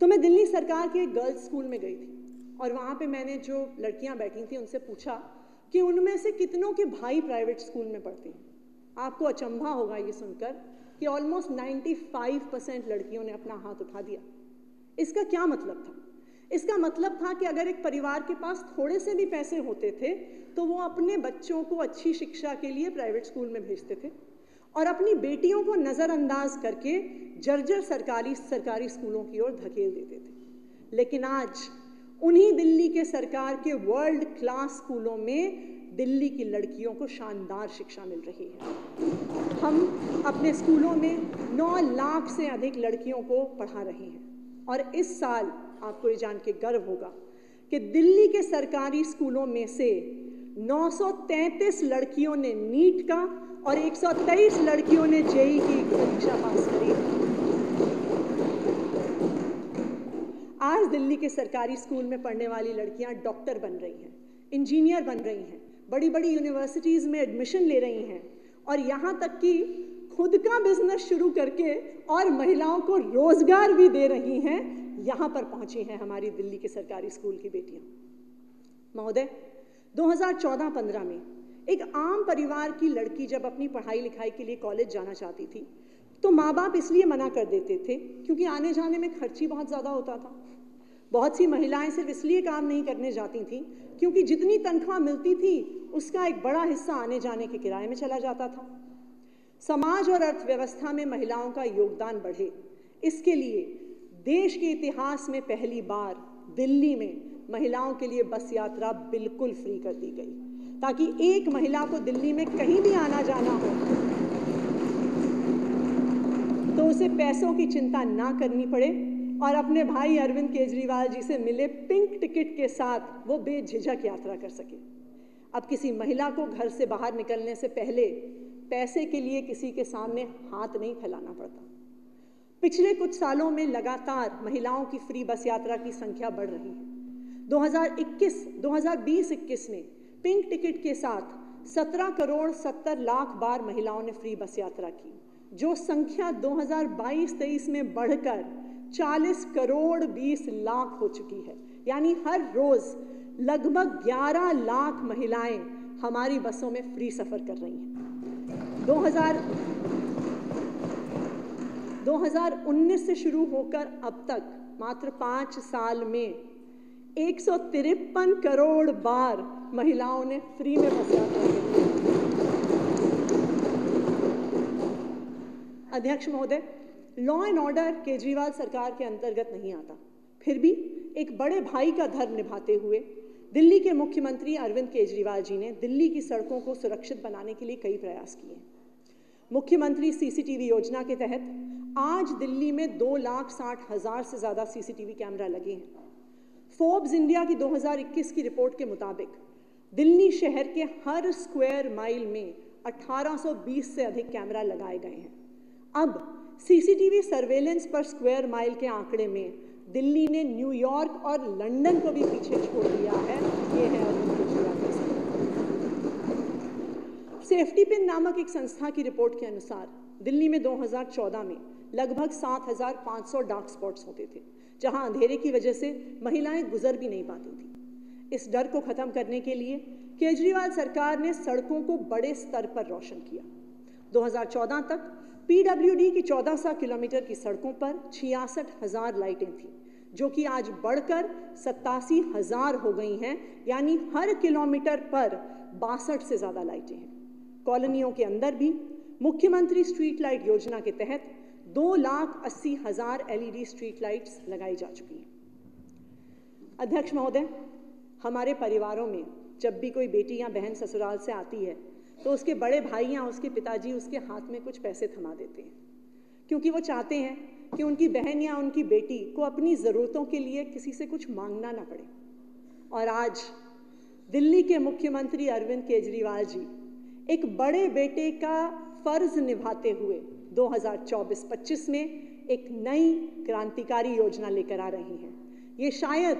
Speaker 1: तो मैं दिल्ली सरकार के एक गर्ल्स स्कूल में गई थी और वहाँ पे मैंने जो लड़कियाँ बैठी थी उनसे पूछा कि उनमें से कितनों के भाई प्राइवेट स्कूल में पढ़ते हैं। आपको अचंभा होगा ये सुनकर कि ऑलमोस्ट 95% लड़कियों ने अपना हाथ उठा दिया। इसका क्या मतलब था? इसका मतलब था कि अगर एक परिवार के पास थोड़े से भी पैसे होते थे तो वो अपने बच्चों को अच्छी शिक्षा के लिए प्राइवेट स्कूल में भेजते थे और अपनी बेटियों को नज़रअंदाज करके जर्जर सरकारी स्कूलों की ओर धकेल देते थे। लेकिन आज उन्हीं दिल्ली के सरकार के वर्ल्ड क्लास स्कूलों में दिल्ली की लड़कियों को शानदार शिक्षा मिल रही है। हम अपने स्कूलों में 9 लाख से अधिक लड़कियों को पढ़ा रहे हैं और इस साल आपको ये जान के गर्व होगा कि दिल्ली के सरकारी स्कूलों में से 933 लड़कियों ने नीट का और 123 लड़कियों ने जेईई की परीक्षा पास करी। आज दिल्ली के सरकारी स्कूल में पढ़ने वाली लड़कियां डॉक्टर बन रही हैं, इंजीनियर बन रही हैं, बड़ी बड़ी यूनिवर्सिटीज़ में एडमिशन ले रही हैं और यहाँ तक कि खुद का बिजनेस शुरू करके और महिलाओं को रोजगार भी दे रही हैं। यहाँ पर पहुँची हैं हमारी दिल्ली के सरकारी स्कूल की बेटियाँ। महोदय, 2014-15 में एक आम परिवार की लड़की जब अपनी पढ़ाई लिखाई के लिए कॉलेज जाना चाहती थी तो माँ बाप इसलिए मना कर देते थे क्योंकि आने जाने में खर्ची बहुत ज़्यादा होता था। बहुत सी महिलाएं सिर्फ इसलिए काम नहीं करने जाती थीं क्योंकि जितनी तनख्वाह मिलती थी उसका एक बड़ा हिस्सा आने जाने के किराए में चला जाता था। समाज और अर्थव्यवस्था में महिलाओं का योगदान बढ़े, इसके लिए देश के इतिहास में पहली बार दिल्ली में महिलाओं के लिए बस यात्रा बिल्कुल फ्री कर दी गई ताकि एक महिला को दिल्ली में कहीं भी आना जाना हो तो उसे पैसों की चिंता ना करनी पड़े और अपने भाई अरविंद केजरीवाल जी से मिले पिंक टिकट के साथ वो बेझिझक यात्रा कर सके। अब किसी महिला को घर से बाहर निकलने से पहले पैसे के लिए किसी के सामने हाथ नहीं फैलाना पड़ता। पिछले कुछ सालों में लगातार महिलाओं की फ्री बस यात्रा की संख्या बढ़ रही है। 2020-21 में पिंक टिकट के साथ 17 करोड़ 70 लाख बार महिलाओं ने फ्री बस यात्रा की, जो संख्या 2022-23 में बढ़कर 40 करोड़ 20 लाख हो चुकी है। यानी हर रोज लगभग 11 लाख महिलाएं हमारी बसों में फ्री सफर कर रही हैं। 2019 से शुरू होकर अब तक मात्र 5 साल में 153 करोड़ बार महिलाओं ने फ्री में बस यात्रा की। अध्यक्ष महोदय, लॉ एंड ऑर्डर केजरीवाल सरकार के अंतर्गत नहीं आता, फिर भी एक बड़े भाई का धर्म निभाते हुए दिल्ली के मुख्यमंत्री अरविंद केजरीवाल जी ने दिल्ली की सड़कों को सुरक्षित बनाने के लिए कई प्रयास किए। मुख्यमंत्री सीसीटीवी योजना के तहत आज दिल्ली में 2,60,000 से ज़्यादा सीसीटीवी कैमरा लगे हैं। फोर्ब्स इंडिया की 2021 की रिपोर्ट के मुताबिक दिल्ली शहर के हर स्क्वायर माइल में 1820 से अधिक कैमरा लगाए गए हैं। अब सीसीटीवी सर्वेलेंस पर स्क्वायर माइल के आंकड़े में दिल्ली ने न्यूयॉर्क और लंदन को भी पीछे छोड़ दिया है। ये है सेफ्टी पिन नामक एक संस्था की रिपोर्ट के अनुसार दिल्ली में 2014 में लगभग 7,500 डार्क स्पॉट्स होते थे, जहां अंधेरे की वजह से महिलाएं गुजर भी नहीं पाती थी। इस डर को खत्म करने के लिए केजरीवाल सरकार ने सड़कों को बड़े स्तर पर रोशन किया। 2014 तक पीडब्ल्यूडी की 1400 किलोमीटर की सड़कों पर 66,000 लाइटें थीं, जो कि आज बढ़कर 87,000 हो गई हैं, यानी हर किलोमीटर पर 62 से ज़्यादा लाइटें हैं। कॉलोनियों के अंदर भी मुख्यमंत्री स्ट्रीट लाइट योजना के तहत 2,80,000 LED स्ट्रीट लाइट्स लगाई जा चुकी हैं। अध्यक्ष महोदय, हमारे परिवारों में जब भी कोई बेटी या बहन ससुराल से आती है तो उसके बड़े भाई या उसके पिताजी उसके हाथ में कुछ पैसे थमा देते हैं, क्योंकि वो चाहते हैं कि उनकी बहन या उनकी बेटी को अपनी ज़रूरतों के लिए किसी से कुछ मांगना ना पड़े। और आज दिल्ली के मुख्यमंत्री अरविंद केजरीवाल जी एक बड़े बेटे का फर्ज निभाते हुए 2024-25 में एक नई क्रांतिकारी योजना लेकर आ रही हैं। ये शायद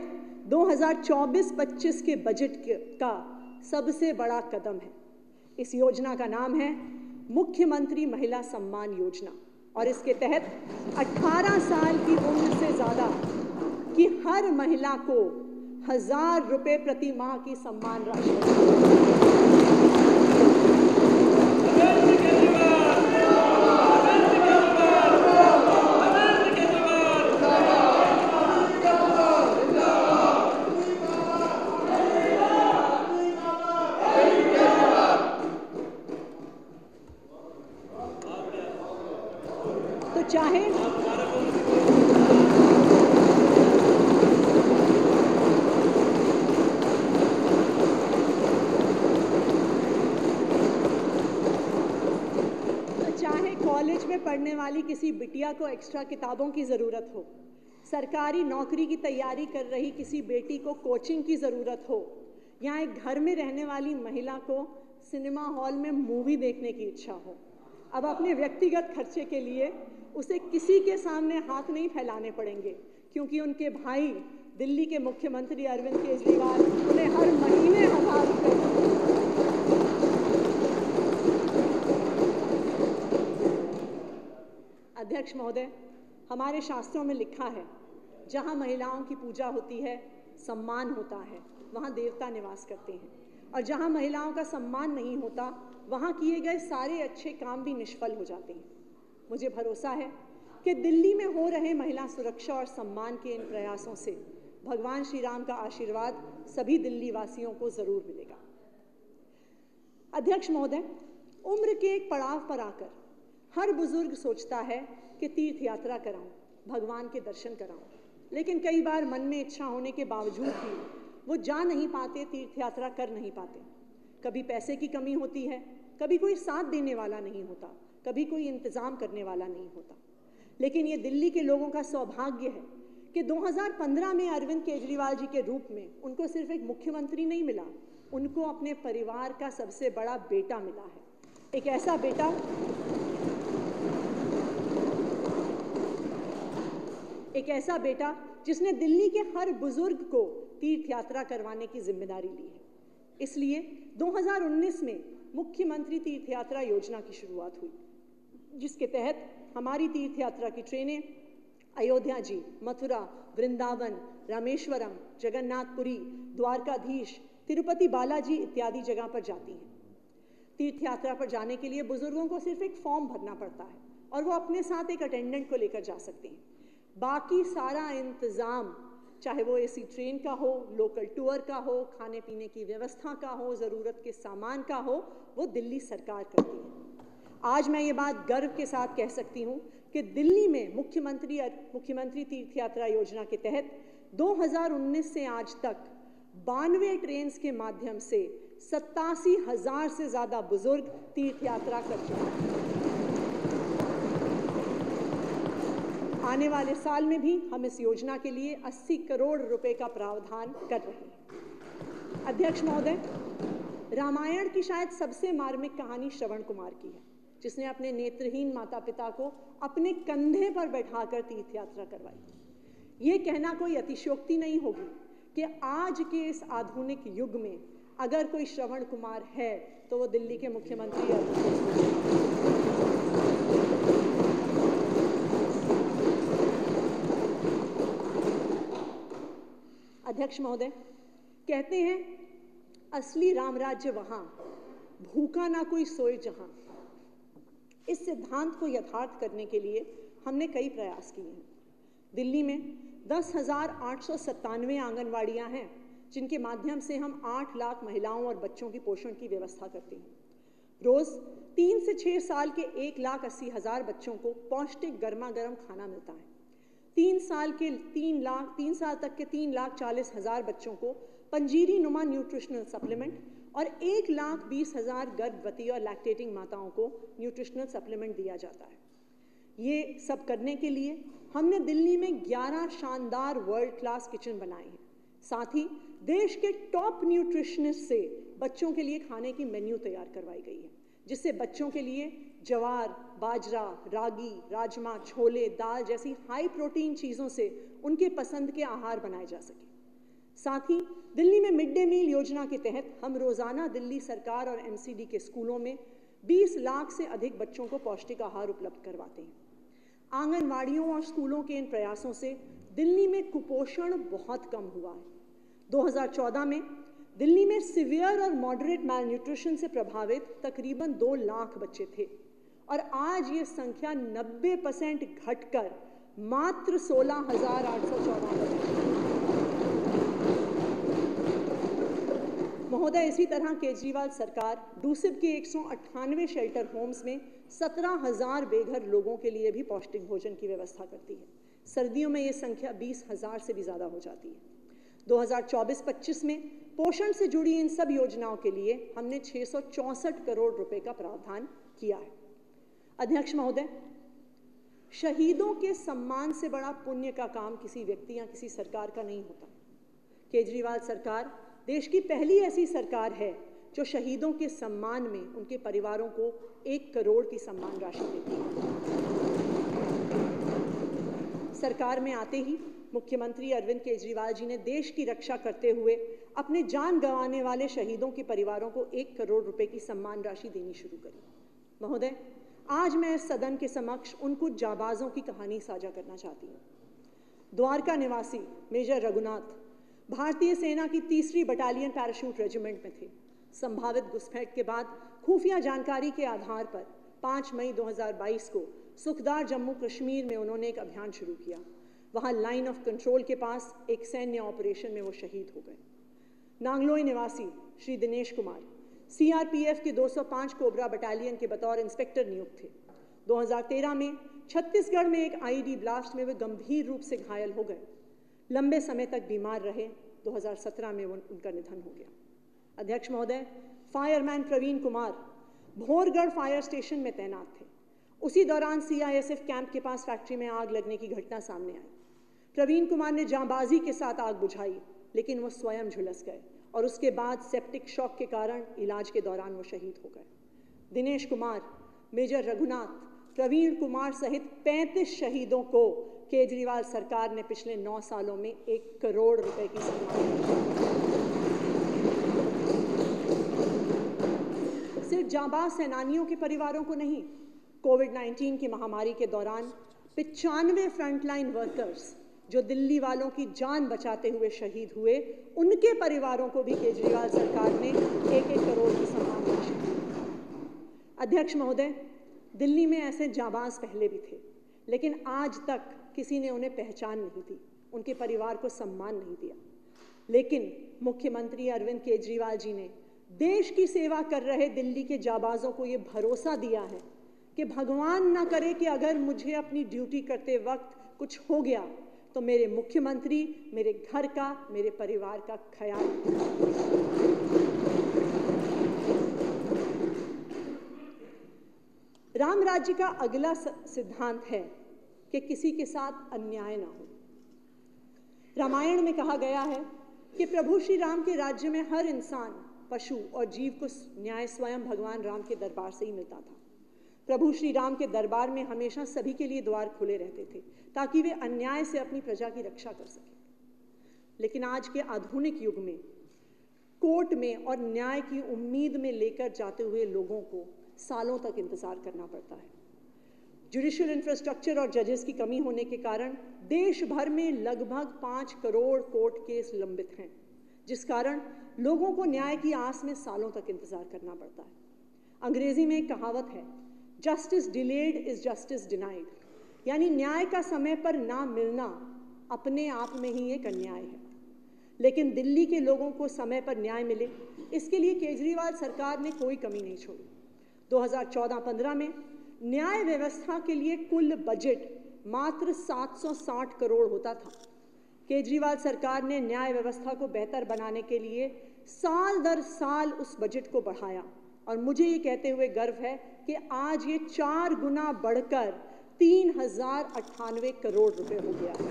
Speaker 1: 2024-25 के बजट का सबसे बड़ा कदम है। इस योजना का नाम है मुख्यमंत्री महिला सम्मान योजना और इसके तहत 18 साल की उम्र से ज़्यादा की हर महिला को 1,000 रुपये प्रति माह की सम्मान राशि। कॉलेज में पढ़ने वाली किसी बिटिया को एक्स्ट्रा किताबों की ज़रूरत हो, सरकारी नौकरी की तैयारी कर रही किसी बेटी को कोचिंग की ज़रूरत हो, या एक घर में रहने वाली महिला को सिनेमा हॉल में मूवी देखने की इच्छा हो, अब अपने व्यक्तिगत खर्चे के लिए उसे किसी के सामने हाथ नहीं फैलाने पड़ेंगे, क्योंकि उनके भाई दिल्ली के मुख्यमंत्री अरविंद केजरीवाल उन्हें हर महीने 1,000 रुपये। अध्यक्ष महोदय, हमारे शास्त्रों में लिखा है, जहाँ महिलाओं की पूजा होती है, सम्मान होता है, वहाँ देवता निवास करते हैं, और जहाँ महिलाओं का सम्मान नहीं होता, वहाँ किए गए सारे अच्छे काम भी निष्फल हो जाते हैं। मुझे भरोसा है कि दिल्ली में हो रहे महिला सुरक्षा और सम्मान के इन प्रयासों से भगवान श्री राम का आशीर्वाद सभी दिल्ली वासियों को ज़रूर मिलेगा। अध्यक्ष महोदय, उम्र के एक पड़ाव पर आकर हर बुजुर्ग सोचता है कि तीर्थ यात्रा कराऊं, भगवान के दर्शन कराऊं, लेकिन कई बार मन में इच्छा होने के बावजूद भी वो जा नहीं पाते, तीर्थ यात्रा कर नहीं पाते। कभी पैसे की कमी होती है, कभी कोई साथ देने वाला नहीं होता, कभी कोई इंतज़ाम करने वाला नहीं होता। लेकिन ये दिल्ली के लोगों का सौभाग्य है कि 2015 में अरविंद केजरीवाल जी के रूप में उनको सिर्फ एक मुख्यमंत्री नहीं मिला, उनको अपने परिवार का सबसे बड़ा बेटा मिला है। एक ऐसा बेटा जिसने दिल्ली के हर बुजुर्ग को तीर्थ यात्रा करवाने की जिम्मेदारी ली है। इसलिए 2019 में मुख्यमंत्री तीर्थ यात्रा योजना की शुरुआत हुई, जिसके तहत हमारी तीर्थ यात्रा की ट्रेनें अयोध्या जी, मथुरा, वृंदावन, रामेश्वरम, जगन्नाथपुरी, द्वारकाधीश, तिरुपति बालाजी इत्यादि जगह पर जाती हैं। तीर्थ यात्रा पर जाने के लिए बुजुर्गों को सिर्फ एक फॉर्म भरना पड़ता है और वो अपने साथ एक अटेंडेंट को लेकर जा सकते हैं। बाकी सारा इंतज़ाम, चाहे वो एसी ट्रेन का हो, लोकल टूर का हो, खाने पीने की व्यवस्था का हो, ज़रूरत के सामान का हो, वो दिल्ली सरकार करती है। आज मैं ये बात गर्व के साथ कह सकती हूँ कि दिल्ली में मुख्यमंत्री तीर्थ यात्रा योजना के तहत 2019 से आज तक 92 ट्रेन के माध्यम से 87,000 से ज़्यादा बुजुर्ग तीर्थ यात्रा कर चुके हैं। आने वाले साल में भी हम इस योजना के लिए 80 करोड़ रुपए का प्रावधान कर रहे हैं। अध्यक्ष महोदय, रामायण की शायद सबसे मार्मिक कहानी श्रवण कुमार की है, जिसने अपने नेत्रहीन माता पिता को अपने कंधे पर बैठाकर तीर्थ यात्रा करवाई। ये कहना कोई अतिशयोक्ति नहीं होगी कि आज के इस आधुनिक युग में अगर कोई श्रवण कुमार है तो वो दिल्ली के मुख्यमंत्री अध्यक्ष महोदय, कहते हैं असली राम राज्य वहां, भूखा ना कोई सोए जहां। इस सिद्धांत को यथार्थ करने के लिए हमने कई प्रयास किए हैं। दिल्ली में 10,897 आंगनवाड़ियां हैं जिनके माध्यम से हम 8 लाख महिलाओं और बच्चों की पोषण की व्यवस्था करते हैं। रोज 3 से 6 साल के 1,80,000 बच्चों को पौष्टिक गर्मा गर्म खाना मिलता है। 3 साल तक के 3,40,000 बच्चों को पंजीरी नुमा न्यूट्रिशनल सप्लीमेंट और 1,20,000 गर्भवती और लैक्टेटिंग माताओं को न्यूट्रिशनल सप्लीमेंट दिया जाता है। ये सब करने के लिए हमने दिल्ली में 11 शानदार वर्ल्ड क्लास किचन बनाए हैं। साथ ही देश के टॉप न्यूट्रिशनिस्ट से बच्चों के लिए खाने की मेन्यू तैयार करवाई गई है, जिससे बच्चों के लिए ज्वार, बाजरा, रागी, राजमा, छोले, दाल जैसी हाई प्रोटीन चीज़ों से उनके पसंद के आहार बनाए जा सके। साथ ही दिल्ली में मिड डे मील योजना के तहत हम रोज़ाना दिल्ली सरकार और एमसीडी के स्कूलों में 20 लाख से अधिक बच्चों को पौष्टिक आहार उपलब्ध करवाते हैं। आंगनवाड़ियों और स्कूलों के इन प्रयासों से दिल्ली में कुपोषण बहुत कम हुआ है। 2014 में दिल्ली में सिवियर और मॉडरेट मैलन्यूट्रिशन से प्रभावित तकरीबन 2 लाख बच्चे थे और आज ये संख्या 90% घटकर मात्र 16,814 है। महोदय, इसी तरह केजरीवाल सरकार डूसिब के 198 शेल्टर होम्स में 17,000 बेघर लोगों के लिए भी पौष्टिक भोजन की व्यवस्था करती है। सर्दियों में ये संख्या 20,000 से भी ज़्यादा हो जाती है। 2024-25 में पोषण से जुड़ी इन सब योजनाओं के लिए हमने 664 करोड़ रुपए का प्रावधान किया है। अध्यक्ष महोदय, शहीदों के सम्मान से बड़ा पुण्य का काम किसी व्यक्ति या किसी सरकार का नहीं होता। केजरीवाल सरकार देश की पहली ऐसी सरकार है जो शहीदों के सम्मान में उनके परिवारों को 1 करोड़ की सम्मान राशि देती है। सरकार में आते ही मुख्यमंत्री अरविंद केजरीवाल जी ने देश की रक्षा करते हुए अपने जान गंवाने वाले शहीदों के परिवारों को 1 करोड़ रुपए की सम्मान राशि देनी शुरू करी। महोदय, आज मैं इस सदन के समक्ष उन कुछ जाबाजों की कहानी साझा करना चाहती हूँ। द्वारका निवासी मेजर रघुनाथ भारतीय सेना की 3री बटालियन पैराशूट रेजिमेंट में थे। संभावित घुसपैठ के बाद खुफिया जानकारी के आधार पर 5 मई 2022 को सुखदार जम्मू कश्मीर में उन्होंने एक अभियान शुरू किया। वहां लाइन ऑफ कंट्रोल के पास एक सैन्य ऑपरेशन में वो शहीद हो गए। नांगलोई निवासी श्री दिनेश कुमार सीआरपीएफ के 205 कोबरा बटालियन के बतौर इंस्पेक्टर नियुक्त थे। 2013 में छत्तीसगढ़ में एक आईईडी ब्लास्ट में वे गंभीर रूप से घायल हो गए। लंबे समय तक बीमार रहे। 2017 में उनका निधन हो गया। अध्यक्ष महोदय, fireman Praveen Kumar Bhorgarh fire station में तैनात थे। उसी दौरान सीआईएसएफ कैंप के पास फैक्ट्री में आग लगने की घटना सामने आई। प्रवीण कुमार ने जांबाजी के साथ आग बुझाई, लेकिन वो स्वयं झुलस गए और उसके बाद सेप्टिक शॉक के कारण इलाज के दौरान वो शहीद हो गए। दिनेश कुमार, मेजर रघुनाथ, प्रवीण कुमार सहित 35 शहीदों को केजरीवाल सरकार ने पिछले 9 सालों में 1 करोड़ रुपए की सम्मान। सिर्फ जांबाज सेनानियों के परिवारों को नहीं, कोविड-19 की महामारी के दौरान 95 फ्रंटलाइन वर्कर्स जो दिल्ली वालों की जान बचाते हुए शहीद हुए, उनके परिवारों को भी केजरीवाल सरकार ने 1-1 करोड़ की सम्मान राशि दी। अध्यक्ष महोदय, दिल्ली में ऐसे जांबाज पहले भी थे, लेकिन आज तक किसी ने उन्हें पहचान नहीं दी, उनके परिवार को सम्मान नहीं दिया। लेकिन मुख्यमंत्री अरविंद केजरीवाल जी ने देश की सेवा कर रहे दिल्ली के जाबाजों को ये भरोसा दिया है कि भगवान ना करे कि अगर मुझे अपनी ड्यूटी करते वक्त कुछ हो गया तो मेरे मुख्यमंत्री मेरे घर का, मेरे परिवार का ख्याल। राम राज्य का अगला सिद्धांत है कि किसी के साथ अन्याय ना हो। रामायण में कहा गया है कि प्रभु श्री राम के राज्य में हर इंसान, पशु और जीव को न्याय स्वयं भगवान राम के दरबार से ही मिलता था। प्रभु श्री राम के दरबार में हमेशा सभी के लिए द्वार खुले रहते थे ताकि वे अन्याय से अपनी प्रजा की रक्षा कर सकें। लेकिन आज के आधुनिक युग में कोर्ट में और न्याय की उम्मीद में लेकर जाते हुए लोगों को सालों तक इंतजार करना पड़ता है। जुडिशियल इंफ्रास्ट्रक्चर और जजेस की कमी होने के कारण देश भर में लगभग 5 करोड़ कोर्ट केस लंबित हैं, जिस कारण लोगों को न्याय की आस में सालों तक इंतजार करना पड़ता है। अंग्रेजी में एक कहावत है, justice delayed is justice denied, यानी न्याय का समय पर ना मिलना अपने आप में ही एक अन्याय है, लेकिन दिल्ली के लोगों को समय पर न्याय मिले, इसके लिए केजरीवाल सरकार ने कोई कमी नहीं छोड़ी। 2014-15 में न्याय व्यवस्था के लिए कुल बजट मात्र 760 करोड़ होता था। केजरीवाल सरकार ने न्याय व्यवस्था को बेहतर बनाने के लिए साल दर साल उस बजट को बढ़ाया और मुझे ये कहते हुए गर्व है कि आज ये 4 गुना बढ़कर 3098 करोड़ रुपए हो गया है।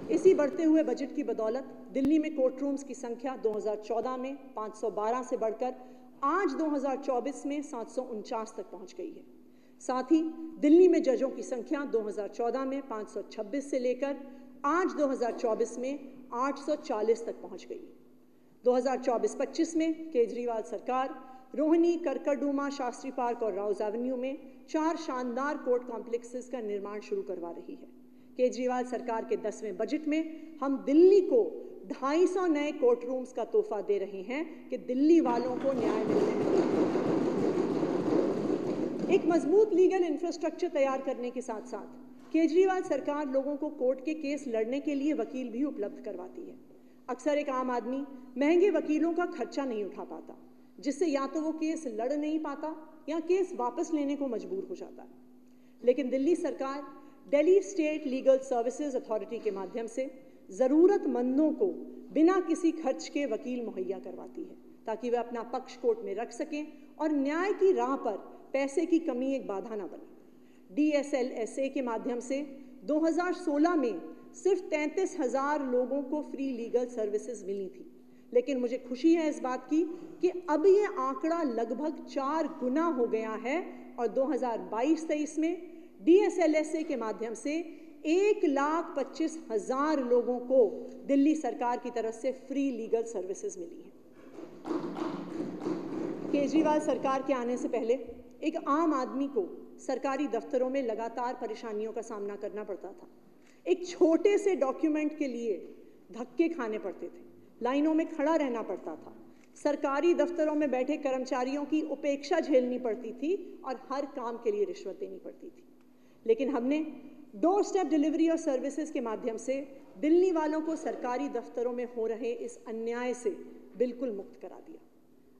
Speaker 1: इसी बढ़ते हुए बजट की बदौलत दिल्ली में कोर्ट रूम्स की संख्या 2014 में 512 से बढ़कर आज 2024 में 749 तक पहुंच गई है। साथ ही दिल्ली में जजों की संख्या 2014 में 526 से लेकर आज 2024 में 840 तक पहुंच गई। 2024-25 में केजरीवाल सरकार रोहिणी, करकरडूमा, शास्त्री पार्क और राउज एवेन्यू में 4 शानदार कोर्ट कॉम्प्लेक्सेस का निर्माण शुरू करवा रही है। केजरीवाल सरकार के 10वें बजट में हम दिल्ली को 250 नए कोर्ट रूम्स का तोहफा दे रहे हैं कि दिल्ली वालों को न्याय मिलने में एक मजबूत लीगल इंफ्रास्ट्रक्चर तैयार करने के साथ साथ केजरीवाल सरकार लोगों को कोर्ट के केस लड़ने के लिए वकील भी उपलब्ध करवाती है। अक्सर एक आम आदमी महंगे वकीलों का खर्चा नहीं उठा पाता, जिससे या तो वो केस लड़ नहीं पाता या केस वापस लेने को मजबूर हो जाता है। लेकिन दिल्ली सरकार Delhi state legal services authority के माध्यम से ज़रूरतमंदों को बिना किसी खर्च के वकील मुहैया करवाती है ताकि वे अपना पक्ष कोर्ट में रख सकें और न्याय की राह पर पैसे की कमी एक बाधा ना बने। DSLSA के माध्यम से 2016 में सिर्फ 33,000 लोगों को फ्री लीगल सर्विसेज मिली थी, लेकिन मुझे खुशी है इस बात की कि अब ये आंकड़ा लगभग 4 गुना हो गया है और 2022-23 में DSLSA के माध्यम से 1,25,000 लोगों को दिल्ली सरकार की तरफ से फ्री लीगल सर्विसेज मिली है। केजरीवाल सरकार के आने से पहले एक आम आदमी को सरकारी दफ्तरों में लगातार परेशानियों का सामना करना पड़ता था। एक छोटे से डॉक्यूमेंट के लिए धक्के खाने पड़ते थे, लाइनों में खड़ा रहना पड़ता था, सरकारी दफ्तरों में बैठे कर्मचारियों की उपेक्षा झेलनी पड़ती थी और हर काम के लिए रिश्वत देनी पड़ती थी। लेकिन हमने डोर स्टेप डिलीवरी और सर्विसेज के माध्यम से दिल्ली वालों को सरकारी दफ्तरों में हो रहे इस अन्याय से बिल्कुल मुक्त करा दिया।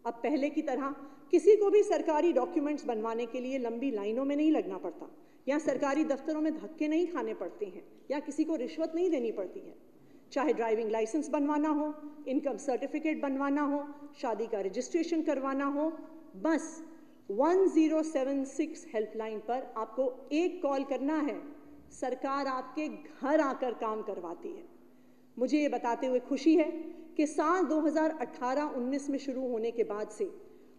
Speaker 1: अब पहले की तरह किसी को भी सरकारी डॉक्यूमेंट्स बनवाने के लिए लंबी लाइनों में नहीं लगना पड़ता, या सरकारी दफ्तरों में धक्के नहीं खाने पड़ते हैं, या किसी को रिश्वत नहीं देनी पड़ती है। चाहे ड्राइविंग लाइसेंस बनवाना हो, इनकम सर्टिफिकेट बनवाना हो, शादी का रजिस्ट्रेशन करवाना हो, बस 1076 हेल्पलाइन पर आपको एक कॉल करना है, सरकार आपके घर आकर काम करवाती है। मुझे ये बताते हुए खुशी है कि साल 2018-19 में शुरू होने के बाद से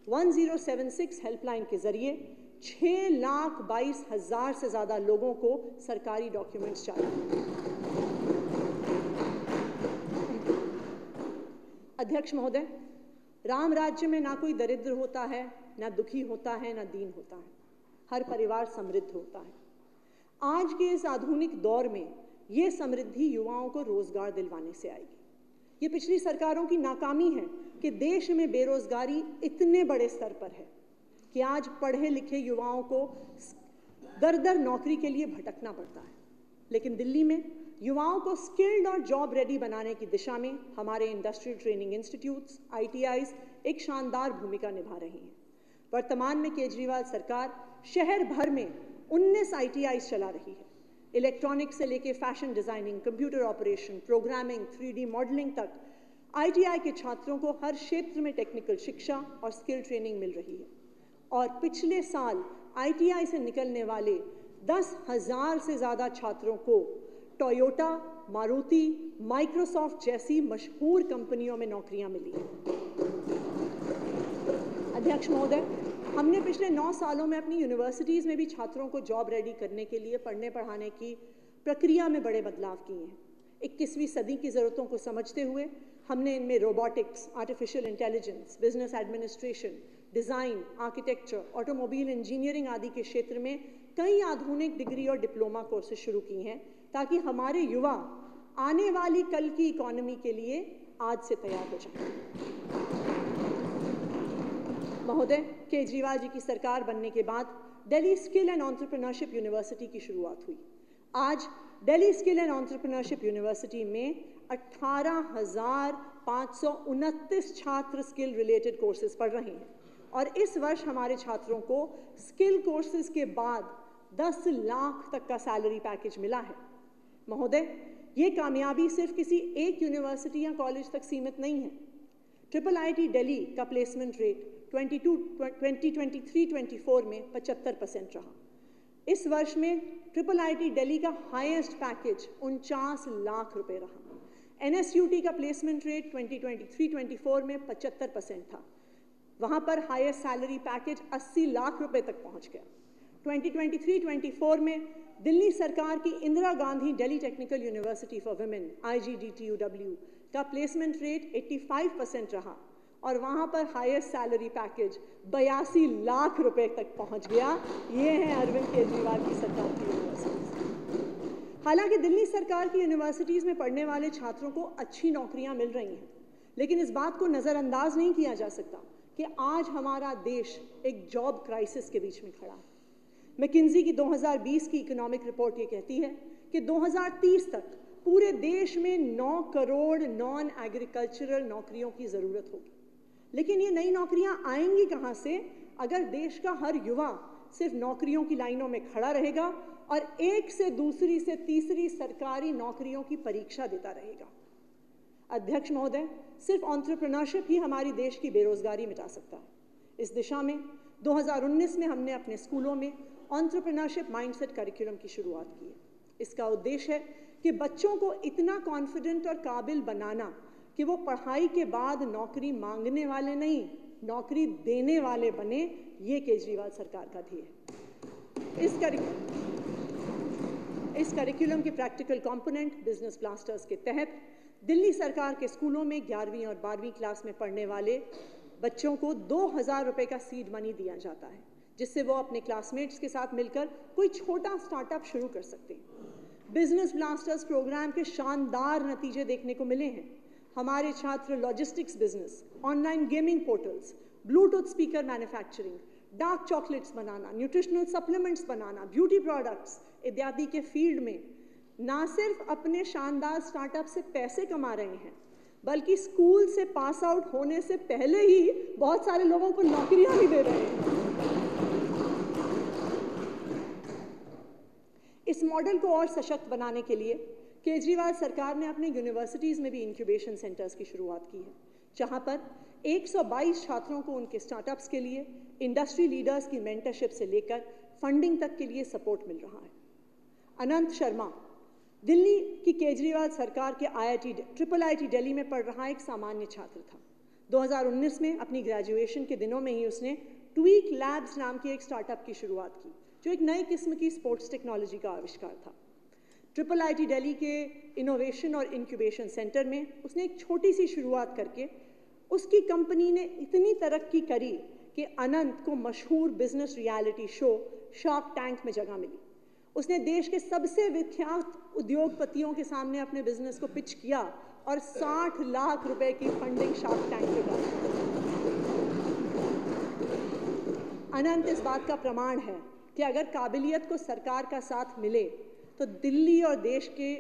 Speaker 1: 1076 हेल्पलाइन के जरिए 6,22,000 से ज़्यादा लोगों को सरकारी डॉक्यूमेंट्स चाहिए। अध्यक्ष महोदय, राम राज्य में ना कोई दरिद्र होता है, ना दुखी होता है, ना दीन होता है। हर परिवार समृद्ध होता है। आज के इस आधुनिक दौर में ये समृद्धि युवाओं को रोजगार दिलवाने से आएगी। ये पिछली सरकारों की नाकामी है कि देश में बेरोजगारी इतने बड़े स्तर पर है कि आज पढ़े लिखे युवाओं को दर दर नौकरी के लिए भटकना पड़ता है। लेकिन दिल्ली में युवाओं को स्किल्ड और जॉब रेडी बनाने की दिशा में हमारे इंडस्ट्रियल ट्रेनिंग इंस्टीट्यूट्स ITIs एक शानदार भूमिका निभा रही हैं। वर्तमान में केजरीवाल सरकार शहर भर में 19 ITIs चला रही है। इलेक्ट्रॉनिक्स से लेके fashion designing, computer operation, programming, 3D modelling तक ITI के छात्रों को हर क्षेत्र में टेक्निकल शिक्षा और स्किल ट्रेनिंग मिल रही है। और पिछले साल ITI से निकलने वाले 10,000 से ज़्यादा छात्रों को टोयोटा, मारुति, माइक्रोसॉफ्ट जैसी मशहूर कंपनियों में नौकरियां मिली हैं। अध्यक्ष महोदय, हमने पिछले 9 सालों में अपनी यूनिवर्सिटीज़ में भी छात्रों को जॉब रेडी करने के लिए पढ़ने पढ़ाने की प्रक्रिया में बड़े बदलाव किए हैं। 21वीं सदी की ज़रूरतों को समझते हुए हमने इनमें robotics, artificial intelligence, business administration, design, architecture, automobile engineering आदि के क्षेत्र में कई आधुनिक डिग्री और डिप्लोमा कोर्सेज शुरू की हैं ताकि हमारे युवा आने वाली कल की इकोनॉमी के लिए आज से तैयार हो जाएं। महोदय, केजरीवाल जी की सरकार बनने के बाद Delhi skill and entrepreneurship university की शुरुआत हुई। आज Delhi skill and entrepreneurship university में 18,529 छात्र स्किल रिलेटेड कोर्सेज पढ़ रहे हैं और इस वर्ष हमारे छात्रों को स्किल कोर्सेज के बाद 10 लाख तक का सैलरी पैकेज मिला है। महोदय, ये कामयाबी सिर्फ किसी एक यूनिवर्सिटी या कॉलेज तक सीमित नहीं है। IIIT दिल्ली का प्लेसमेंट रेट 2023-24 में 75% रहा। इस वर्ष में IIIT दिल्ली का हाईएस्ट पैकेज 49 लाख रुपए रहा। NSUT का प्लेसमेंट रेट 2023-24 में 75% था। वहाँ पर हाईएस्ट सैलरी पैकेज 80 लाख रुपए तक पहुँच गया। 2023-24 में दिल्ली सरकार की Indira Gandhi Delhi technical university for women IGDTUW का प्लेसमेंट रेट 85% रहा और वहाँ पर हाईएस्ट सैलरी पैकेज 82 लाख रुपए तक पहुँच गया। ये है अरविंद केजरीवाल की सरकार की यूनिवर्सिटीज़। हालांकि दिल्ली सरकार की यूनिवर्सिटीज़ में पढ़ने वाले छात्रों को अच्छी नौकरियाँ मिल रही हैं, लेकिन इस बात को नज़रअंदाज नहीं किया जा सकता कि आज हमारा देश एक जॉब क्राइसिस के बीच में खड़ा है। मैकिन्जी की 2020 की इकोनॉमिक रिपोर्ट ये कहती है कि 2030 तक पूरे देश में 9 करोड़ नॉन एग्रीकल्चरल नौकरियों की ज़रूरत होगी। लेकिन ये नई नौकरियां आएंगी कहाँ से अगर देश का हर युवा सिर्फ नौकरियों की लाइनों में खड़ा रहेगा और एक से दूसरी से तीसरी सरकारी नौकरियों की परीक्षा देता रहेगा। अध्यक्ष महोदय, सिर्फ एंटरप्रेन्योरशिप ही हमारी देश की बेरोजगारी मिटा सकता है। इस दिशा में 2019 में हमने अपने स्कूलों में एंटरप्रेन्योरशिप माइंडसेट करिकुलम की शुरुआत की है। इसका उद्देश्य है कि बच्चों को इतना कॉन्फिडेंट और काबिल बनाना कि वो पढ़ाई के बाद नौकरी मांगने वाले नहीं, नौकरी देने वाले बने। ये केजरीवाल सरकार का ध्येय है। इस करिकुलम के प्रैक्टिकल कंपोनेंट बिजनेस ब्लास्टर्स के तहत दिल्ली सरकार के स्कूलों में 11वीं और 12वीं क्लास में पढ़ने वाले बच्चों को 2,000 रुपये का सीड मनी दिया जाता है, जिससे वो अपने क्लासमेट्स के साथ मिलकर कोई छोटा स्टार्टअप शुरू कर सकते हैं। बिजनेस ब्लास्टर्स प्रोग्राम के शानदार नतीजे देखने को मिले हैं। हमारे छात्र logistics business, online gaming portals, bluetooth speaker manufacturing, dark chocolates बनाना, न्यूट्रिशनल सप्लीमेंट्स बनाना, ब्यूटी प्रोडक्ट्स इत्यादि के फील्ड में ना सिर्फ अपने शानदार स्टार्टअप से पैसे कमा रहे हैं, बल्कि स्कूल से पास आउट होने से पहले ही बहुत सारे लोगों को नौकरियां भी दे रहे हैं। इस मॉडल को और सशक्त बनाने के लिए केजरीवाल सरकार ने अपने यूनिवर्सिटीज़ में भी इंक्यूबेशन सेंटर्स की शुरुआत की है, जहां पर 122 छात्रों को उनके स्टार्टअप्स के लिए इंडस्ट्री लीडर्स की मेंटरशिप से लेकर फंडिंग तक के लिए सपोर्ट मिल रहा है। अनंत शर्मा दिल्ली की केजरीवाल सरकार के IIT दिल्ली में पढ़ रहा एक सामान्य छात्र था। 2019 में अपनी ग्रेजुएशन के दिनों में ही उसने ट्वीक लैब्स नाम के एक स्टार्टअप की शुरुआत की, जो एक नई किस्म की स्पोर्ट्स टेक्नोलॉजी का आविष्कार था। IIIT दिल्ली के इनोवेशन और इंक्यूबेशन सेंटर में उसने एक छोटी सी शुरुआत करके उसकी कंपनी ने इतनी तरक्की करी कि अनंत को मशहूर business reality show shark tank में जगह मिली। उसने देश के सबसे विख्यात उद्योगपतियों के सामने अपने बिजनेस को पिच किया और 60 लाख रुपए की फंडिंग शार्क टैंक के बाद। अनंत इस बात का प्रमाण है कि अगर काबिलियत को सरकार का साथ मिले तो दिल्ली और देश के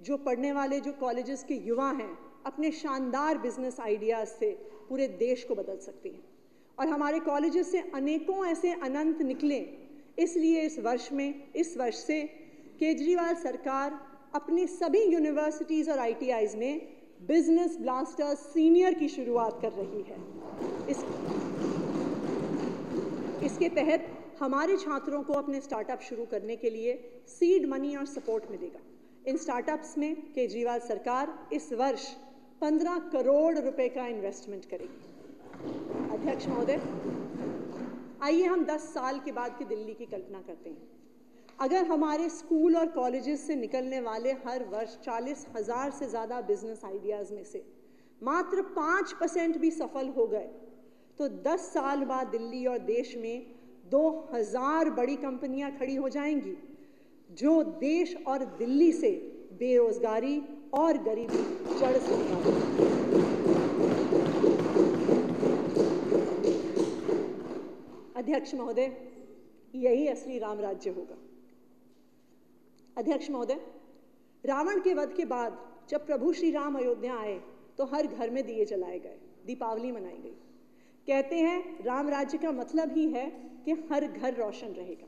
Speaker 1: जो पढ़ने वाले जो कॉलेजेस के युवा हैं अपने शानदार बिजनेस आइडियाज से पूरे देश को बदल सकते हैं। और हमारे कॉलेजेस से अनेकों ऐसे अनंत निकले। इसलिए इस वर्ष से केजरीवाल सरकार अपनी सभी यूनिवर्सिटीज़ और ITIs में बिजनेस ब्लास्टर्स सीनियर की शुरुआत कर रही है। इसके तहत हमारे छात्रों को अपने स्टार्टअप शुरू करने के लिए सीड मनी और सपोर्ट मिलेगा। इन स्टार्टअप्स में केजरीवाल सरकार इस वर्ष 15 करोड़ रुपए का इन्वेस्टमेंट करेगी। अध्यक्ष महोदय, आइए हम 10 साल के बाद की दिल्ली की कल्पना करते हैं। अगर हमारे स्कूल और कॉलेजेस से निकलने वाले हर वर्ष 40,000 से ज़्यादा बिजनेस आइडियाज़ में से मात्र 5% भी सफल हो गए तो 10 साल बाद दिल्ली और देश में 2000 बड़ी कंपनियां खड़ी हो जाएंगी, जो देश और दिल्ली से बेरोजगारी और गरीबी जड़ से निकालेंगी। अध्यक्ष महोदय, यही असली राम राज्य होगा। अध्यक्ष महोदय, रावण के वध के बाद जब प्रभु श्री राम अयोध्या आए तो हर घर में दिए जलाए गए, दीपावली मनाई गई। कहते हैं राम राज्य का मतलब ही है कि हर घर रोशन रहेगा।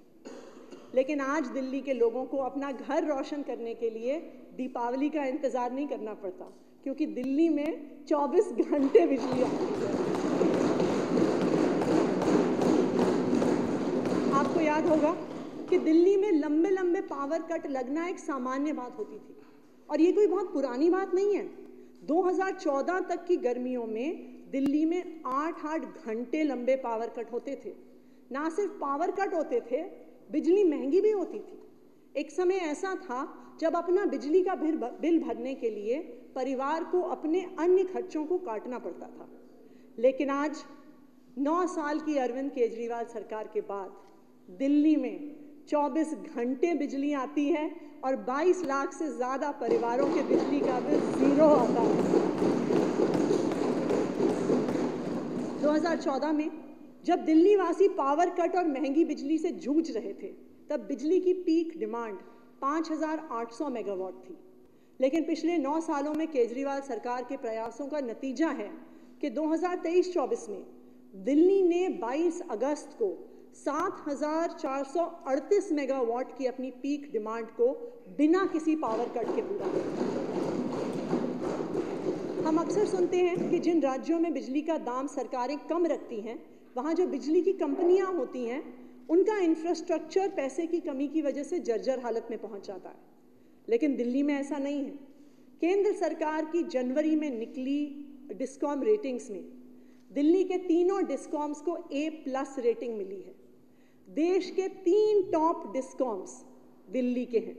Speaker 1: लेकिन आज दिल्ली के लोगों को अपना घर रोशन करने के लिए दीपावली का इंतजार नहीं करना पड़ता, क्योंकि दिल्ली में 24 घंटे बिजली आती है। आपको याद होगा कि दिल्ली में लंबे लंबे पावर कट लगना एक सामान्य बात होती थी, और ये कोई बहुत पुरानी बात नहीं है। 2014 तक की गर्मियों में दिल्ली में 8-8 घंटे लंबे पावर कट होते थे। ना सिर्फ पावर कट होते थे, बिजली महंगी भी होती थी। एक समय ऐसा था जब अपना बिजली का बिल भरने के लिए परिवार को अपने अन्य खर्चों को काटना पड़ता था। लेकिन आज 9 साल की अरविंद केजरीवाल सरकार के बाद दिल्ली में 24 घंटे बिजली आती है और 22 लाख से ज़्यादा परिवारों के बिजली का बिल ज़ीरो आता है। 2014 में जब दिल्ली वासी पावर कट और महंगी बिजली से जूझ रहे थे, तब बिजली की पीक डिमांड 5,800 मेगावाट थी। लेकिन पिछले 9 सालों में केजरीवाल सरकार के प्रयासों का नतीजा है कि 2023-24 में दिल्ली ने 22 अगस्त को 7,438 मेगावाट की अपनी पीक डिमांड को बिना किसी पावर कट के पूरा किया। हम अक्सर सुनते हैं कि जिन राज्यों में बिजली का दाम सरकारें कम रखती हैं, वहाँ जो बिजली की कंपनियाँ होती हैं, उनका इंफ्रास्ट्रक्चर पैसे की कमी की वजह से जर्जर हालत में पहुँच जाता है। लेकिन दिल्ली में ऐसा नहीं है। केंद्र सरकार की जनवरी में निकली डिस्कॉम रेटिंग्स में दिल्ली के तीनों डिस्कॉम्स को A+ रेटिंग मिली है। देश के 3 टॉप डिस्कॉम्स दिल्ली के हैं,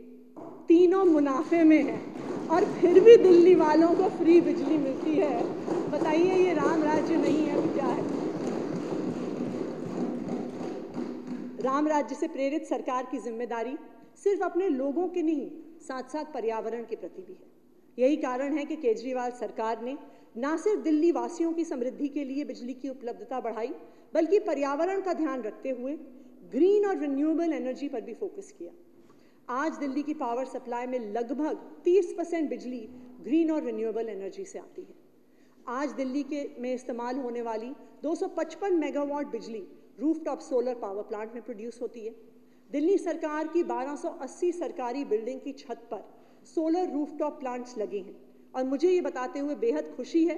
Speaker 1: तीनों मुनाफे में हैं, और फिर भी दिल्ली वालों को फ्री बिजली मिलती है। बताइए ये राम राज्य नहीं है तो क्या है? राम राज्य से प्रेरित सरकार की जिम्मेदारी सिर्फ अपने लोगों के नहीं, साथ साथ पर्यावरण के प्रति भी है। यही कारण है कि केजरीवाल सरकार ने न सिर्फ दिल्ली वासियों की समृद्धि के लिए बिजली की उपलब्धता बढ़ाई, बल्कि पर्यावरण का ध्यान रखते हुए ग्रीन और रिन्यूएबल एनर्जी पर भी फोकस किया। आज दिल्ली की पावर सप्लाई में लगभग 30% बिजली ग्रीन और रिन्यूएबल एनर्जी से आती है। आज दिल्ली में इस्तेमाल होने वाली 255 मेगावाट बिजली रूफटॉप सोलर पावर प्लांट में प्रोड्यूस होती है। दिल्ली सरकार की 1280 सरकारी बिल्डिंग की छत पर सोलर रूफटॉप प्लांट्स लगे हैं, और मुझे ये बताते हुए बेहद खुशी है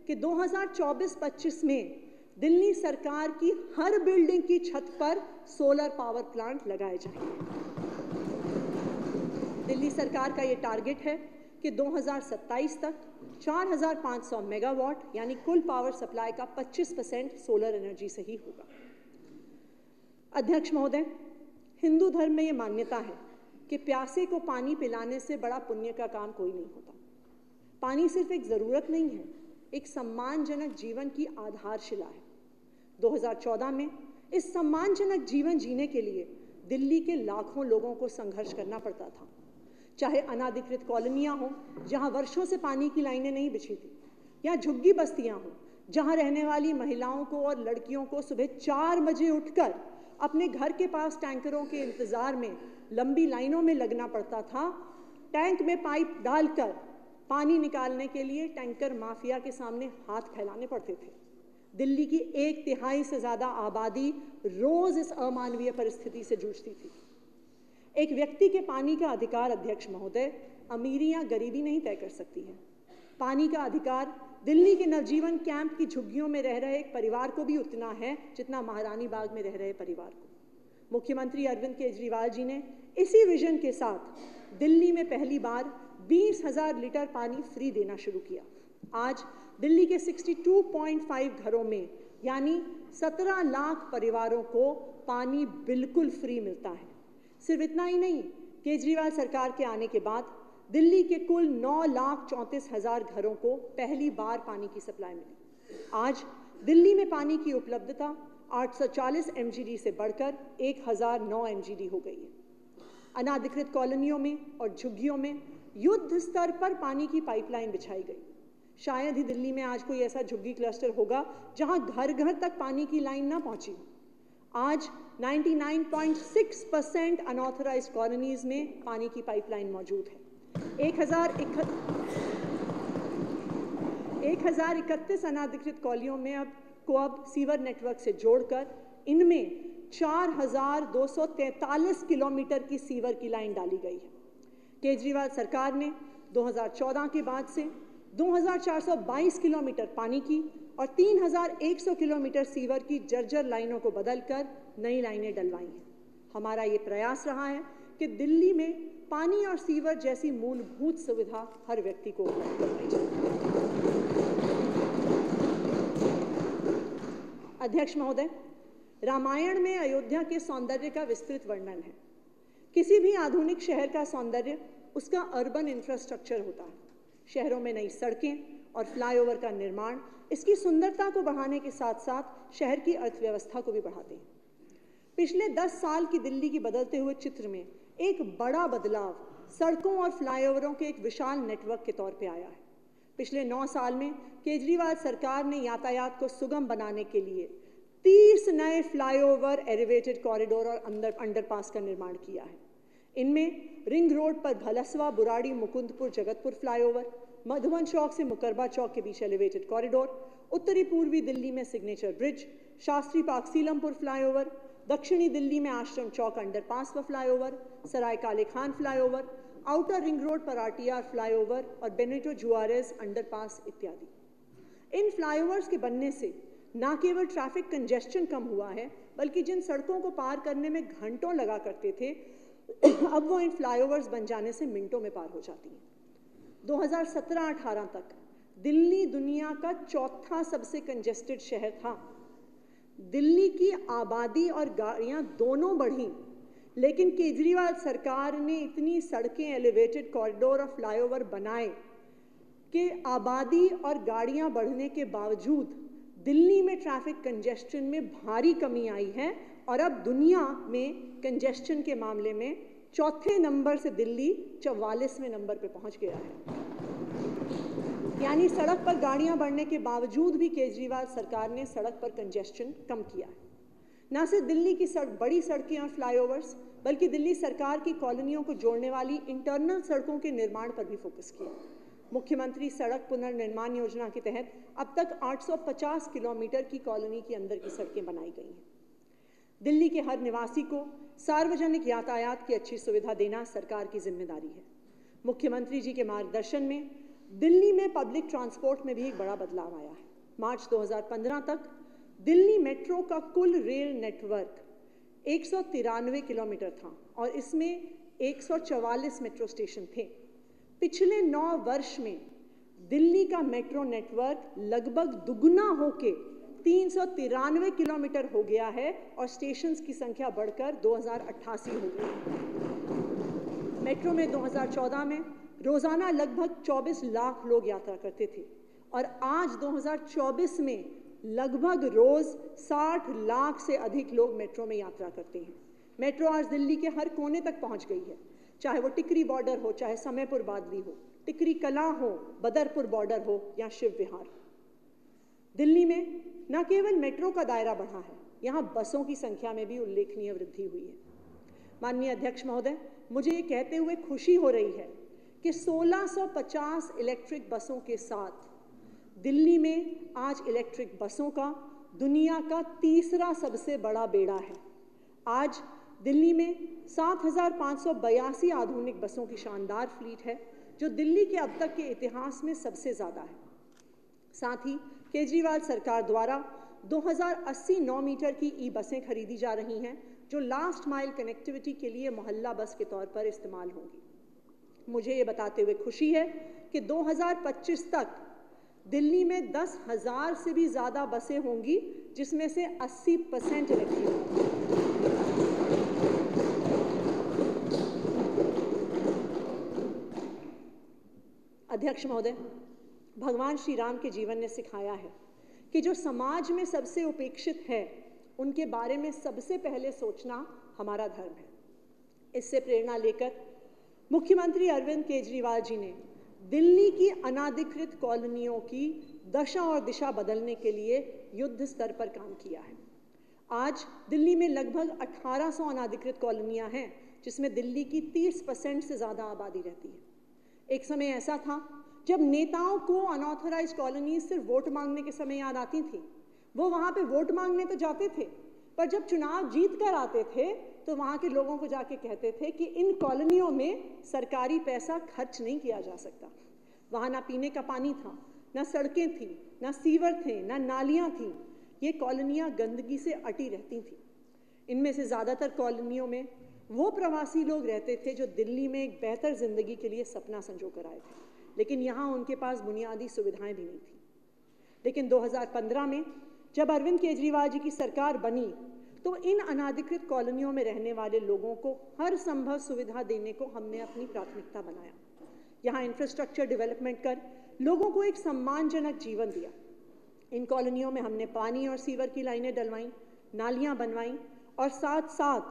Speaker 1: कि 2024-25 में दिल्ली सरकार की हर बिल्डिंग की छत पर सोलर पावर प्लांट लगाए जाएंगे। दिल्ली सरकार का ये टारगेट है कि 2027 तक 4,500 मेगावाट यानी कुल पावर सप्लाई का 25% सोलर एनर्जी से ही होगा। अध्यक्ष महोदय, हिंदू धर्म में ये मान्यता है कि प्यासे को पानी पिलाने से बड़ा पुण्य का काम कोई नहीं होता। पानी सिर्फ एक ज़रूरत नहीं है, एक सम्मानजनक जीवन की आधारशिला है। 2014 में इस सम्मानजनक जीवन जीने के लिए दिल्ली के लाखों लोगों को संघर्ष करना पड़ता था। चाहे अनाधिकृत कॉलोनियाँ हों जहाँ वर्षों से पानी की लाइनें नहीं बिछी थी, या झुग्गी बस्तियाँ हों जहाँ रहने वाली महिलाओं को और लड़कियों को सुबह 4 बजे उठकर अपने घर के पास टैंकरों के इंतज़ार में लंबी लाइनों में लगना पड़ता था। टैंक में पाइप डालकर पानी निकालने के लिए टैंकर माफिया के सामने हाथ फैलाने पड़ते थे। दिल्ली की 1/3 से ज़्यादा आबादी रोज़ इस अमानवीय परिस्थिति से जूझती थी। एक व्यक्ति के पानी का अधिकार, अध्यक्ष महोदय, अमीरी या गरीबी नहीं तय कर सकती है। पानी का अधिकार दिल्ली के नवजीवन कैंप की झुग्गियों में रह रहे एक परिवार को भी उतना है जितना महारानी बाग में रह रहे परिवार को। मुख्यमंत्री अरविंद केजरीवाल जी ने इसी विजन के साथ दिल्ली में पहली बार 20,000 लीटर पानी फ्री देना शुरू किया। आज दिल्ली के 62.5 घरों में यानी 17 लाख परिवारों को पानी बिल्कुल फ्री मिलता है। सिर्फ इतना ही नहीं, केजरीवाल सरकार के आने के बाद दिल्ली के कुल 9,34,000 घरों को पहली बार पानी की सप्लाई मिली। आज दिल्ली में पानी की उपलब्धता 840 MGD से बढ़कर 1,009 MGD हो गई है। अनाधिकृत कॉलोनियों में और झुग्गियों में युद्ध स्तर पर पानी की पाइपलाइन बिछाई गई। शायद ही दिल्ली में आज कोई ऐसा झुग्गी क्लस्टर होगा जहां घर घर तक पानी की लाइन ना पहुंची। आज 99.6% अनऑथराइज्ड कॉलोनीज में पानी की पाइपलाइन मौजूद है। 1031 अनाधिकृत कॉलोनियों में अब सीवर नेटवर्क से जोड़कर इनमें 4243 किलोमीटर की सीवर की लाइन डाली गई है। केजरीवाल सरकार ने 2014 के बाद से 2422 किलोमीटर पानी की और 3100 किलोमीटर सीवर की जर्जर लाइनों को बदलकर नई लाइनें डलवाई हैं। हमारा ये प्रयास रहा है कि दिल्ली में पानी और सीवर जैसी मूलभूत सुविधा हर व्यक्ति को उपलब्ध करवाई जाए। अध्यक्ष महोदय, रामायण में अयोध्या के सौंदर्य का विस्तृत वर्णन है। किसी भी आधुनिक शहर का सौंदर्य उसका अर्बन इंफ्रास्ट्रक्चर होता है। शहरों में नई सड़कें और फ्लाईओवर का निर्माण इसकी सुंदरता को बढ़ाने के साथ साथ शहर की अर्थव्यवस्था को भी बढ़ाते हैं। पिछले 10 साल की दिल्ली की बदलते हुए चित्र में एक बड़ा बदलाव सड़कों और फ्लाईओवरों के एक विशाल नेटवर्क के तौर पे आया है। पिछले 9 साल में केजरीवाल सरकार ने यातायात को सुगम बनाने के लिए 30 नए फ्लाईओवर, एलिवेटेड कॉरिडोर और अंडरपास का निर्माण किया है। इनमें रिंग रोड पर भलसवा, बुराड़ी, मुकुंदपुर, जगतपुर फ्लाईओवर, मधुबन चौक से मुकरबा चौक के बीच एलिवेटेड कॉरिडोर, उत्तरी पूर्वी दिल्ली में signature bridge, Shastri park Seelampur flyover, दक्षिणी दिल्ली में आश्रम चौक अंडरपास व फ्लाईओवर, सराय काले Khan flyover, outer ring road पर आरटीआर फ्लाईओवर और बेनेटो जुआरेज अंडरपास इत्यादि। इन फ्लाईओवर्स के बनने से न केवल ट्रैफिक कंजेस्शन कम हुआ है, बल्कि जिन सड़कों को पार करने में घंटों लगा करते थे, अब वो इन फ्लाईओवर्स बन जाने से मिनटों में पार हो जाती हैं। 2017-18 तक दिल्ली दुनिया का चौथा सबसे कंजेस्टेड शहर था। दिल्ली की आबादी और गाड़ियां दोनों बढ़ी, लेकिन केजरीवाल सरकार ने इतनी सड़कें, एलिवेटेड कॉरिडोर और फ्लाईओवर बनाए कि आबादी और गाड़ियां बढ़ने के बावजूद दिल्ली में ट्रैफिक कंजेस्शन में भारी कमी आई है और अब दुनिया में कंजेस्शन के मामले में चौथे नंबर से दिल्ली 44वें नंबर पे पहुंच गया है। यानी सड़क पर गाड़ियां बढ़ने के बावजूद भी केजरीवाल सरकार ने सड़क पर कंजेस्शन कम किया है। न सिर्फ दिल्ली की बड़ी सड़कें और फ्लाईओवर्स, बल्कि दिल्ली सरकार की कॉलोनियों को जोड़ने वाली इंटरनल सड़कों के निर्माण पर भी फोकस किया। मुख्यमंत्री सड़क पुनर्निर्माण योजना के तहत अब तक 850 किलोमीटर की कॉलोनी के अंदर की सड़कें बनाई गई हैं। दिल्ली के हर निवासी को सार्वजनिक यातायात की अच्छी सुविधा देना सरकार की जिम्मेदारी है। मुख्यमंत्री जी के मार्गदर्शन में दिल्ली में पब्लिक ट्रांसपोर्ट में भी एक बड़ा बदलाव आया है। मार्च 2015 तक दिल्ली मेट्रो का कुल रेल नेटवर्क 193 किलोमीटर था और इसमें 144 मेट्रो स्टेशन थे। पिछले 9 वर्ष में दिल्ली का मेट्रो नेटवर्क लगभग दुगना होके 393 किलोमीटर हो गया है और स्टेशंस की संख्या बढ़कर 2088 हो गई। मेट्रो में 2014 में रोजाना लगभग 24 लाख लोग यात्रा करते थे और आज 2024 में लगभग रोज 60 लाख से अधिक लोग मेट्रो में यात्रा करते हैं। मेट्रो आज दिल्ली के हर कोने तक पहुंच गई है, चाहे वो टिकरी बॉर्डर हो, चाहे समयपुर बादली हो, टिकरी कला हो, बदरपुर बॉर्डर हो या शिव विहार। दिल्ली में न केवल मेट्रो का दायरा बढ़ा है, यहाँ बसों की संख्या में भी उल्लेखनीय वृद्धि हुई है। माननीय अध्यक्ष महोदय, मुझे ये कहते हुए खुशी हो रही है कि 1650 इलेक्ट्रिक बसों के साथ दिल्ली में आज इलेक्ट्रिक बसों का दुनिया का तीसरा सबसे बड़ा बेड़ा है। आज दिल्ली में 7582 आधुनिक बसों की शानदार फ्लीट है, जो दिल्ली के अब तक के इतिहास में सबसे ज़्यादा है। साथ ही केजरीवाल सरकार द्वारा 2080 9 मीटर की ई बसें खरीदी जा रही हैं, जो लास्ट माइल कनेक्टिविटी के लिए मोहल्ला बस के तौर पर इस्तेमाल होंगी। मुझे ये बताते हुए खुशी है कि 2025 तक दिल्ली में 10,000 से भी ज़्यादा बसें होंगी, जिसमें से 80% इलेक्ट्रिक होंगी। अध्यक्ष महोदय, भगवान श्री राम के जीवन ने सिखाया है कि जो समाज में सबसे उपेक्षित है, उनके बारे में सबसे पहले सोचना हमारा धर्म है। इससे प्रेरणा लेकर मुख्यमंत्री अरविंद केजरीवाल जी ने दिल्ली की अनाधिकृत कॉलोनियों की दशा और दिशा बदलने के लिए युद्ध स्तर पर काम किया है। आज दिल्ली में लगभग 1800 अनाधिकृत कॉलोनियां हैं, जिसमें दिल्ली की 30% से ज़्यादा आबादी रहती है। एक समय ऐसा था जब नेताओं को अनऑथराइज कॉलोनीज सिर्फ वोट मांगने के समय याद आती थी। वो वहाँ पे वोट मांगने तो जाते थे, पर जब चुनाव जीत कर आते थे तो वहाँ के लोगों को जाके कहते थे कि इन कॉलोनियों में सरकारी पैसा खर्च नहीं किया जा सकता। वहाँ ना पीने का पानी था, ना सड़कें थी, ना सीवर थे, ना नालियाँ थीं। ये कॉलोनियाँ गंदगी से अटी रहती थीं। इनमें से ज़्यादातर कॉलोनियों में वो प्रवासी लोग रहते थे जो दिल्ली में एक बेहतर ज़िंदगी के लिए सपना संजो कर आए थे, लेकिन यहाँ उनके पास बुनियादी सुविधाएं भी नहीं थी। लेकिन 2015 में जब अरविंद केजरीवाल जी की सरकार बनी तो इन अनाधिकृत कॉलोनियों में रहने वाले लोगों को हर संभव सुविधा देने को हमने अपनी प्राथमिकता बनाया। यहाँ इंफ्रास्ट्रक्चर डेवलपमेंट कर लोगों को एक सम्मानजनक जीवन दिया। इन कॉलोनियों में हमने पानी और सीवर की लाइनें डलवाईं, नालियाँ बनवाईं और साथ साथ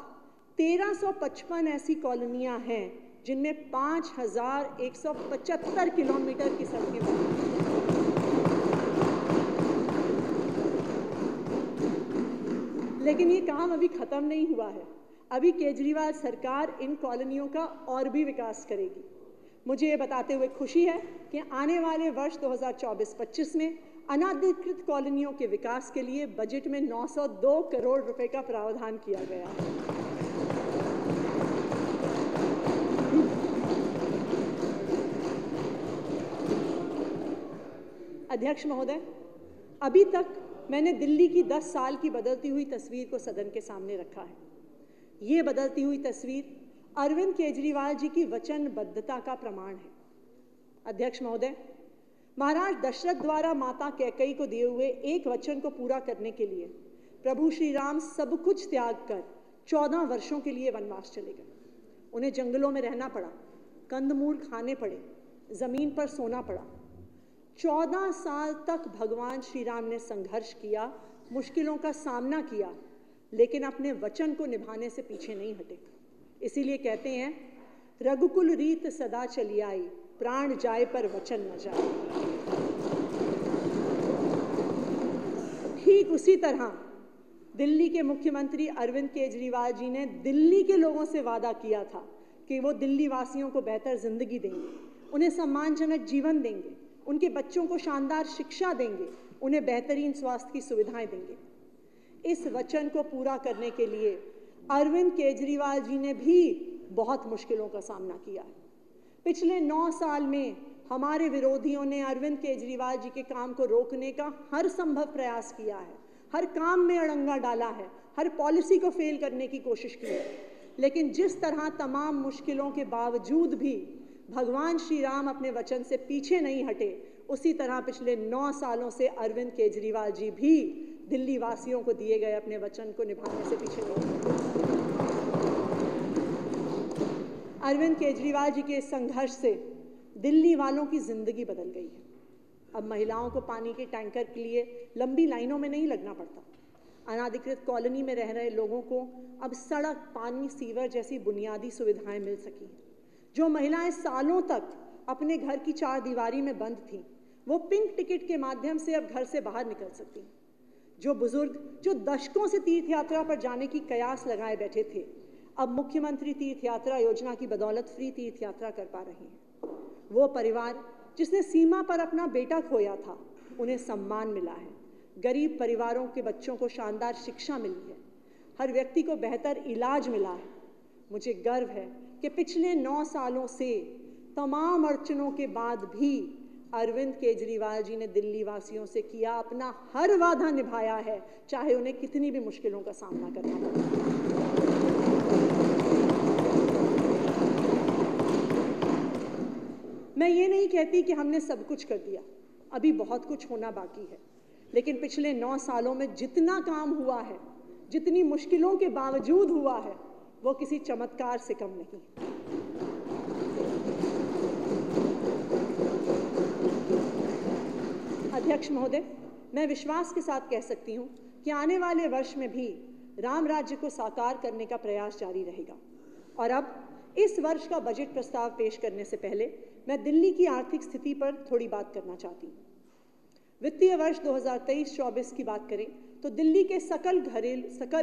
Speaker 1: 1355 ऐसी कॉलोनियाँ हैं जिनमें 5175 किलोमीटर की सड़कें बनी। लेकिन ये काम अभी खत्म नहीं हुआ है। अभी केजरीवाल सरकार इन कॉलोनियों का और भी विकास करेगी। मुझे ये बताते हुए खुशी है कि आने वाले वर्ष 2024-25 में अनाधिकृत कॉलोनियों के विकास के लिए बजट में 902 करोड़ रुपए का प्रावधान किया गया है। अध्यक्ष महोदय, अभी तक मैंने दिल्ली की 10 साल की बदलती हुई तस्वीर को सदन के सामने रखा है। ये बदलती हुई तस्वीर अरविंद केजरीवाल जी की वचनबद्धता का प्रमाण है। अध्यक्ष महोदय, महाराज दशरथ द्वारा माता कैकेयी को दिए हुए एक वचन को पूरा करने के लिए प्रभु श्री राम सब कुछ त्याग कर 14 वर्षों के लिए वनवास चले गए। उन्हें जंगलों में रहना पड़ा, कंदमूल खाने पड़े, जमीन पर सोना पड़ा। 14 साल तक भगवान श्री राम ने संघर्ष किया, मुश्किलों का सामना किया, लेकिन अपने वचन को निभाने से पीछे नहीं हटे। इसीलिए कहते हैं, रघुकुल रीत सदा चली आई, प्राण जाए पर वचन न जाए। ठीक उसी तरह दिल्ली के मुख्यमंत्री अरविंद केजरीवाल जी ने दिल्ली के लोगों से वादा किया था कि वो दिल्ली वासियों को बेहतर जिंदगी देंगे, उन्हें सम्मानजनक जीवन देंगे, उनके बच्चों को शानदार शिक्षा देंगे, उन्हें बेहतरीन स्वास्थ्य की सुविधाएं देंगे। इस वचन को पूरा करने के लिए अरविंद केजरीवाल जी ने भी बहुत मुश्किलों का सामना किया है। पिछले 9 साल में हमारे विरोधियों ने अरविंद केजरीवाल जी के काम को रोकने का हर संभव प्रयास किया है, हर काम में अड़ंगा डाला है, हर पॉलिसी को फेल करने की कोशिश की है। लेकिन जिस तरह तमाम मुश्किलों के बावजूद भी भगवान श्री राम अपने वचन से पीछे नहीं हटे, उसी तरह पिछले 9 सालों से अरविंद केजरीवाल जी भी दिल्ली वासियों को दिए गए अपने वचन को निभाने से पीछे नहीं हटे। अरविंद केजरीवाल जी के संघर्ष से दिल्ली वालों की जिंदगी बदल गई है। अब महिलाओं को पानी के टैंकर के लिए लंबी लाइनों में नहीं लगना पड़ता। अनाधिकृत कॉलोनी में रह रहे लोगों को अब सड़क, पानी, सीवर जैसी बुनियादी सुविधाएं मिल सकी हैं। जो महिलाएं सालों तक अपने घर की 4 दीवारी में बंद थीं, वो पिंक टिकट के माध्यम से अब घर से बाहर निकल सकती हैं। जो बुजुर्ग जो दशकों से तीर्थ यात्रा पर जाने की कयास लगाए बैठे थे, अब मुख्यमंत्री तीर्थ यात्रा योजना की बदौलत फ्री तीर्थ यात्रा कर पा रहे हैं। वो परिवार जिसने सीमा पर अपना बेटा खोया था, उन्हें सम्मान मिला है। गरीब परिवारों के बच्चों को शानदार शिक्षा मिली है। हर व्यक्ति को बेहतर इलाज मिला है। मुझे गर्व है कि पिछले 9 सालों से तमाम अड़चनों के बाद भी अरविंद केजरीवाल जी ने दिल्ली वासियों से किया अपना हर वादा निभाया है, चाहे उन्हें कितनी भी मुश्किलों का सामना करना पड़ा। मैं ये नहीं कहती कि हमने सब कुछ कर दिया, अभी बहुत कुछ होना बाकी है, लेकिन पिछले 9 सालों में जितना काम हुआ है, जितनी मुश्किलों के बावजूद हुआ है, वो किसी चमत्कार से कम नहीं। अध्यक्ष महोदय, मैं विश्वास के साथ कह सकती हूँ कि आने वाले वर्ष में भी राम राज्य को साकार करने का प्रयास जारी रहेगा। और अब इस वर्ष का बजट प्रस्ताव पेश करने से पहले मैं दिल्ली की आर्थिक स्थिति पर थोड़ी बात करना चाहती हूँ। वित्तीय वर्ष 2023-24 की बात करें तो दिल्ली के सकल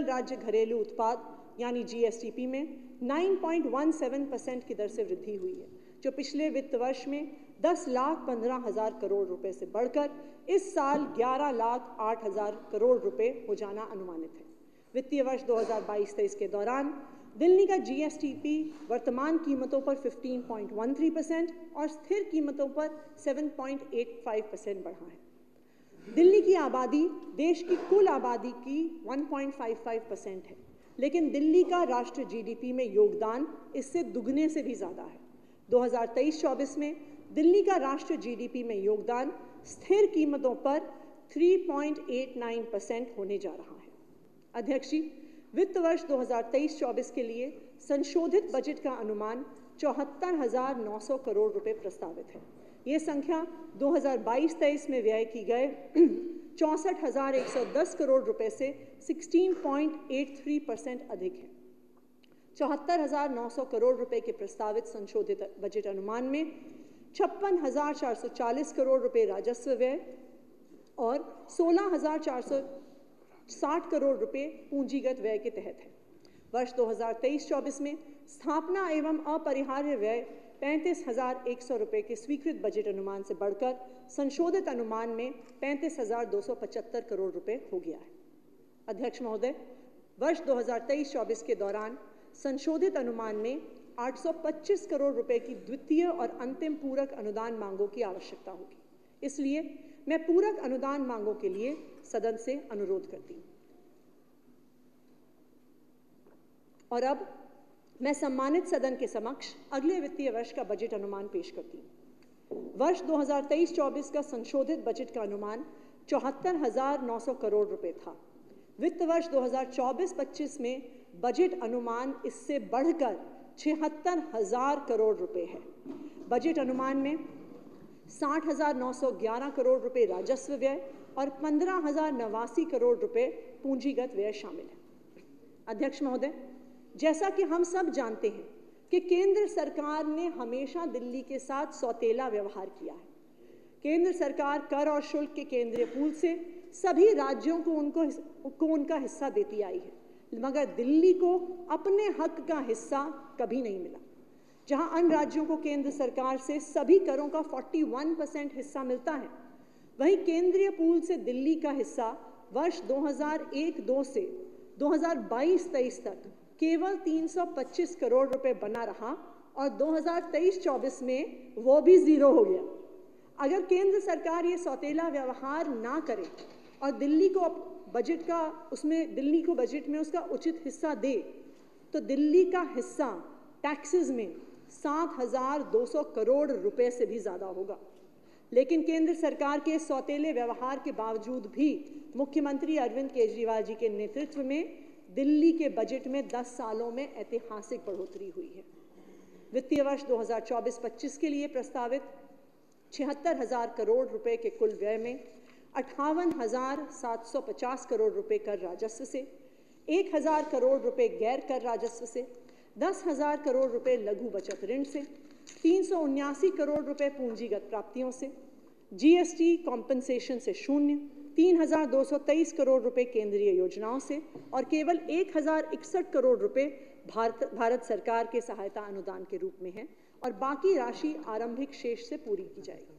Speaker 1: राज्य घरेलू उत्पाद यानी GSTP में 9.17% की दर से वृद्धि हुई है, जो पिछले वित्त वर्ष में 10,15,000 करोड़ रुपए से बढ़कर इस साल 11,08,000 करोड़ रुपए हो जाना अनुमानित है। वित्तीय वर्ष 2022-23 के दौरान दिल्ली का GSTP वर्तमान कीमतों पर 15.13% और स्थिर कीमतों पर 7.85% बढ़ा है। दिल्ली की आबादी देश की कुल आबादी की 1.55% है, लेकिन दिल्ली का राष्ट्रीय GDP में योगदान इससे दुगने से भी ज़्यादा है। 2023-24 में दिल्ली का राष्ट्रीय GDP में योगदान स्थिर कीमतों पर 3.89% होने जा रहा है। अध्यक्ष जी, वित्त वर्ष 2023-24 के लिए संशोधित बजट का अनुमान 74,900 करोड़ रुपए प्रस्तावित है। ये संख्या 2022-23 में व्यय की गए 64,110 करोड़ रुपए से 16.83% अधिक है। 74,900 करोड़ रुपए के प्रस्तावित संशोधित बजट अनुमान में 56,440 करोड़ रुपए राजस्व व्यय और 16,460 करोड़ रुपए पूंजीगत व्यय के तहत है। वर्ष 2023-24 में स्थापना एवं अपरिहार्य व्यय 35,100 रुपए के स्वीकृत बजट अनुमान से बढ़कर संशोधित अनुमान में 35,275 करोड़ रुपए हो गया है। अध्यक्ष महोदय, वर्ष 2023-24 के दौरान संशोधित अनुमान में 825 करोड़ रुपए की द्वितीय और अंतिम पूरक अनुदान मांगों की आवश्यकता होगी। इसलिए मैं पूरक अनुदान मांगों के लिए सदन से अनुरोध करती हूँ। और अब मैं सम्मानित सदन के समक्ष अगले वित्तीय वर्ष का बजट अनुमान पेश करती हूँ। वर्ष 2023-24 का संशोधित बजट का अनुमान 74,900 करोड़ रुपए था। वित्त वर्ष 2024-25 में बजट अनुमान इससे बढ़कर 76,000 करोड़ रुपए है। बजट अनुमान में 60,911 करोड़ रुपए राजस्व व्यय और 15,089 करोड़ रुपए पूंजीगत व्यय शामिल है। अध्यक्ष महोदय, जैसा कि हम सब जानते हैं कि केंद्र सरकार ने हमेशा दिल्ली के साथ सौतेला व्यवहार किया है। केंद्र सरकार कर और शुल्क के केंद्रीय पूल से सभी राज्यों को उनका हिस्सा देती आई है, मगर दिल्ली को अपने हक का हिस्सा कभी नहीं मिला। जहां अन्य राज्यों को केंद्र सरकार से सभी करों का 41% हिस्सा मिलता है, वहीं केंद्रीय पूल से दिल्ली का हिस्सा वर्ष 2001-2 से 2022-23 तक केवल 325 करोड़ रुपए बना रहा और 2023-24 में वो भी जीरो हो गया। अगर केंद्र सरकार ये सौतेला व्यवहार ना करे और दिल्ली को बजट में उसका उचित हिस्सा दे, तो दिल्ली का हिस्सा टैक्सेस में 7,200 करोड़ रुपए से भी ज़्यादा होगा। लेकिन केंद्र सरकार के सौतेले व्यवहार के बावजूद भी मुख्यमंत्री अरविंद केजरीवाल जी के नेतृत्व में दिल्ली के बजट में 10 सालों में ऐतिहासिक बढ़ोतरी हुई है। वित्तीय वर्ष 2024-25 के लिए प्रस्तावित 76,000 करोड़ रुपए के कुल व्यय में 58,750 करोड़ रुपए कर राजस्व से, 1,000 करोड़ रुपए गैर कर राजस्व से, 10,000 करोड़ रुपए लघु बचत ऋण से, 379 करोड़ रुपए पूंजीगत प्राप्तियों से, GST कॉम्पनसेशन से शून्य, 3,223 करोड़ रुपए केंद्रीय योजनाओं से और केवल 1,061 करोड़ रुपए भारत सरकार के सहायता अनुदान के रूप में है और बाकी राशि आरंभिक शेष से पूरी की जाएगी।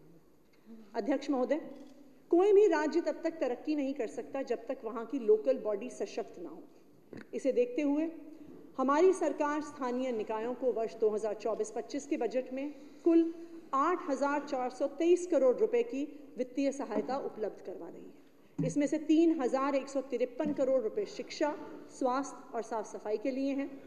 Speaker 1: अध्यक्ष महोदय, कोई भी राज्य तब तक तरक्की नहीं कर सकता जब तक वहां की लोकल बॉडी सशक्त ना हो। इसे देखते हुए हमारी सरकार स्थानीय निकायों को वर्ष 2024-25 के बजट में कुल 8,423 करोड़ रुपए की वित्तीय सहायता उपलब्ध करवा रही है। इसमें से 3,153 करोड़ रुपए शिक्षा, स्वास्थ्य और साफ सफाई के लिए हैं,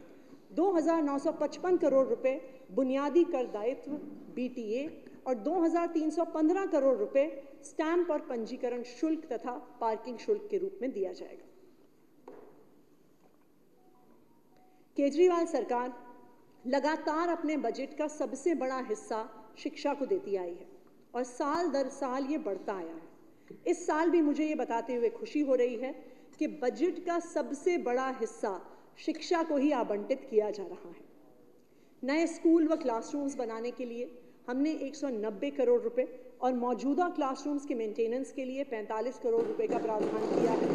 Speaker 1: 2,955 करोड़ रुपए बुनियादी कर दायित्व BTA और 2,315 करोड़ रुपए स्टैंप और पंजीकरण शुल्क तथा पार्किंग शुल्क के रूप में दिया जाएगा। केजरीवाल सरकार लगातार अपने बजट का सबसे बड़ा हिस्सा शिक्षा को देती आई है और साल दर साल ये बढ़ता आया है। इस साल भी मुझे ये बताते हुए खुशी हो रही है कि बजट का सबसे बड़ा हिस्सा शिक्षा को ही आवंटित किया जा रहा है। नए स्कूल व क्लासरूम्स बनाने के लिए हमने 190 करोड़ रुपए, और मौजूदा क्लासरूम्स के मेंटेनेंस के लिए 45 करोड़ रुपए का प्रावधान किया है।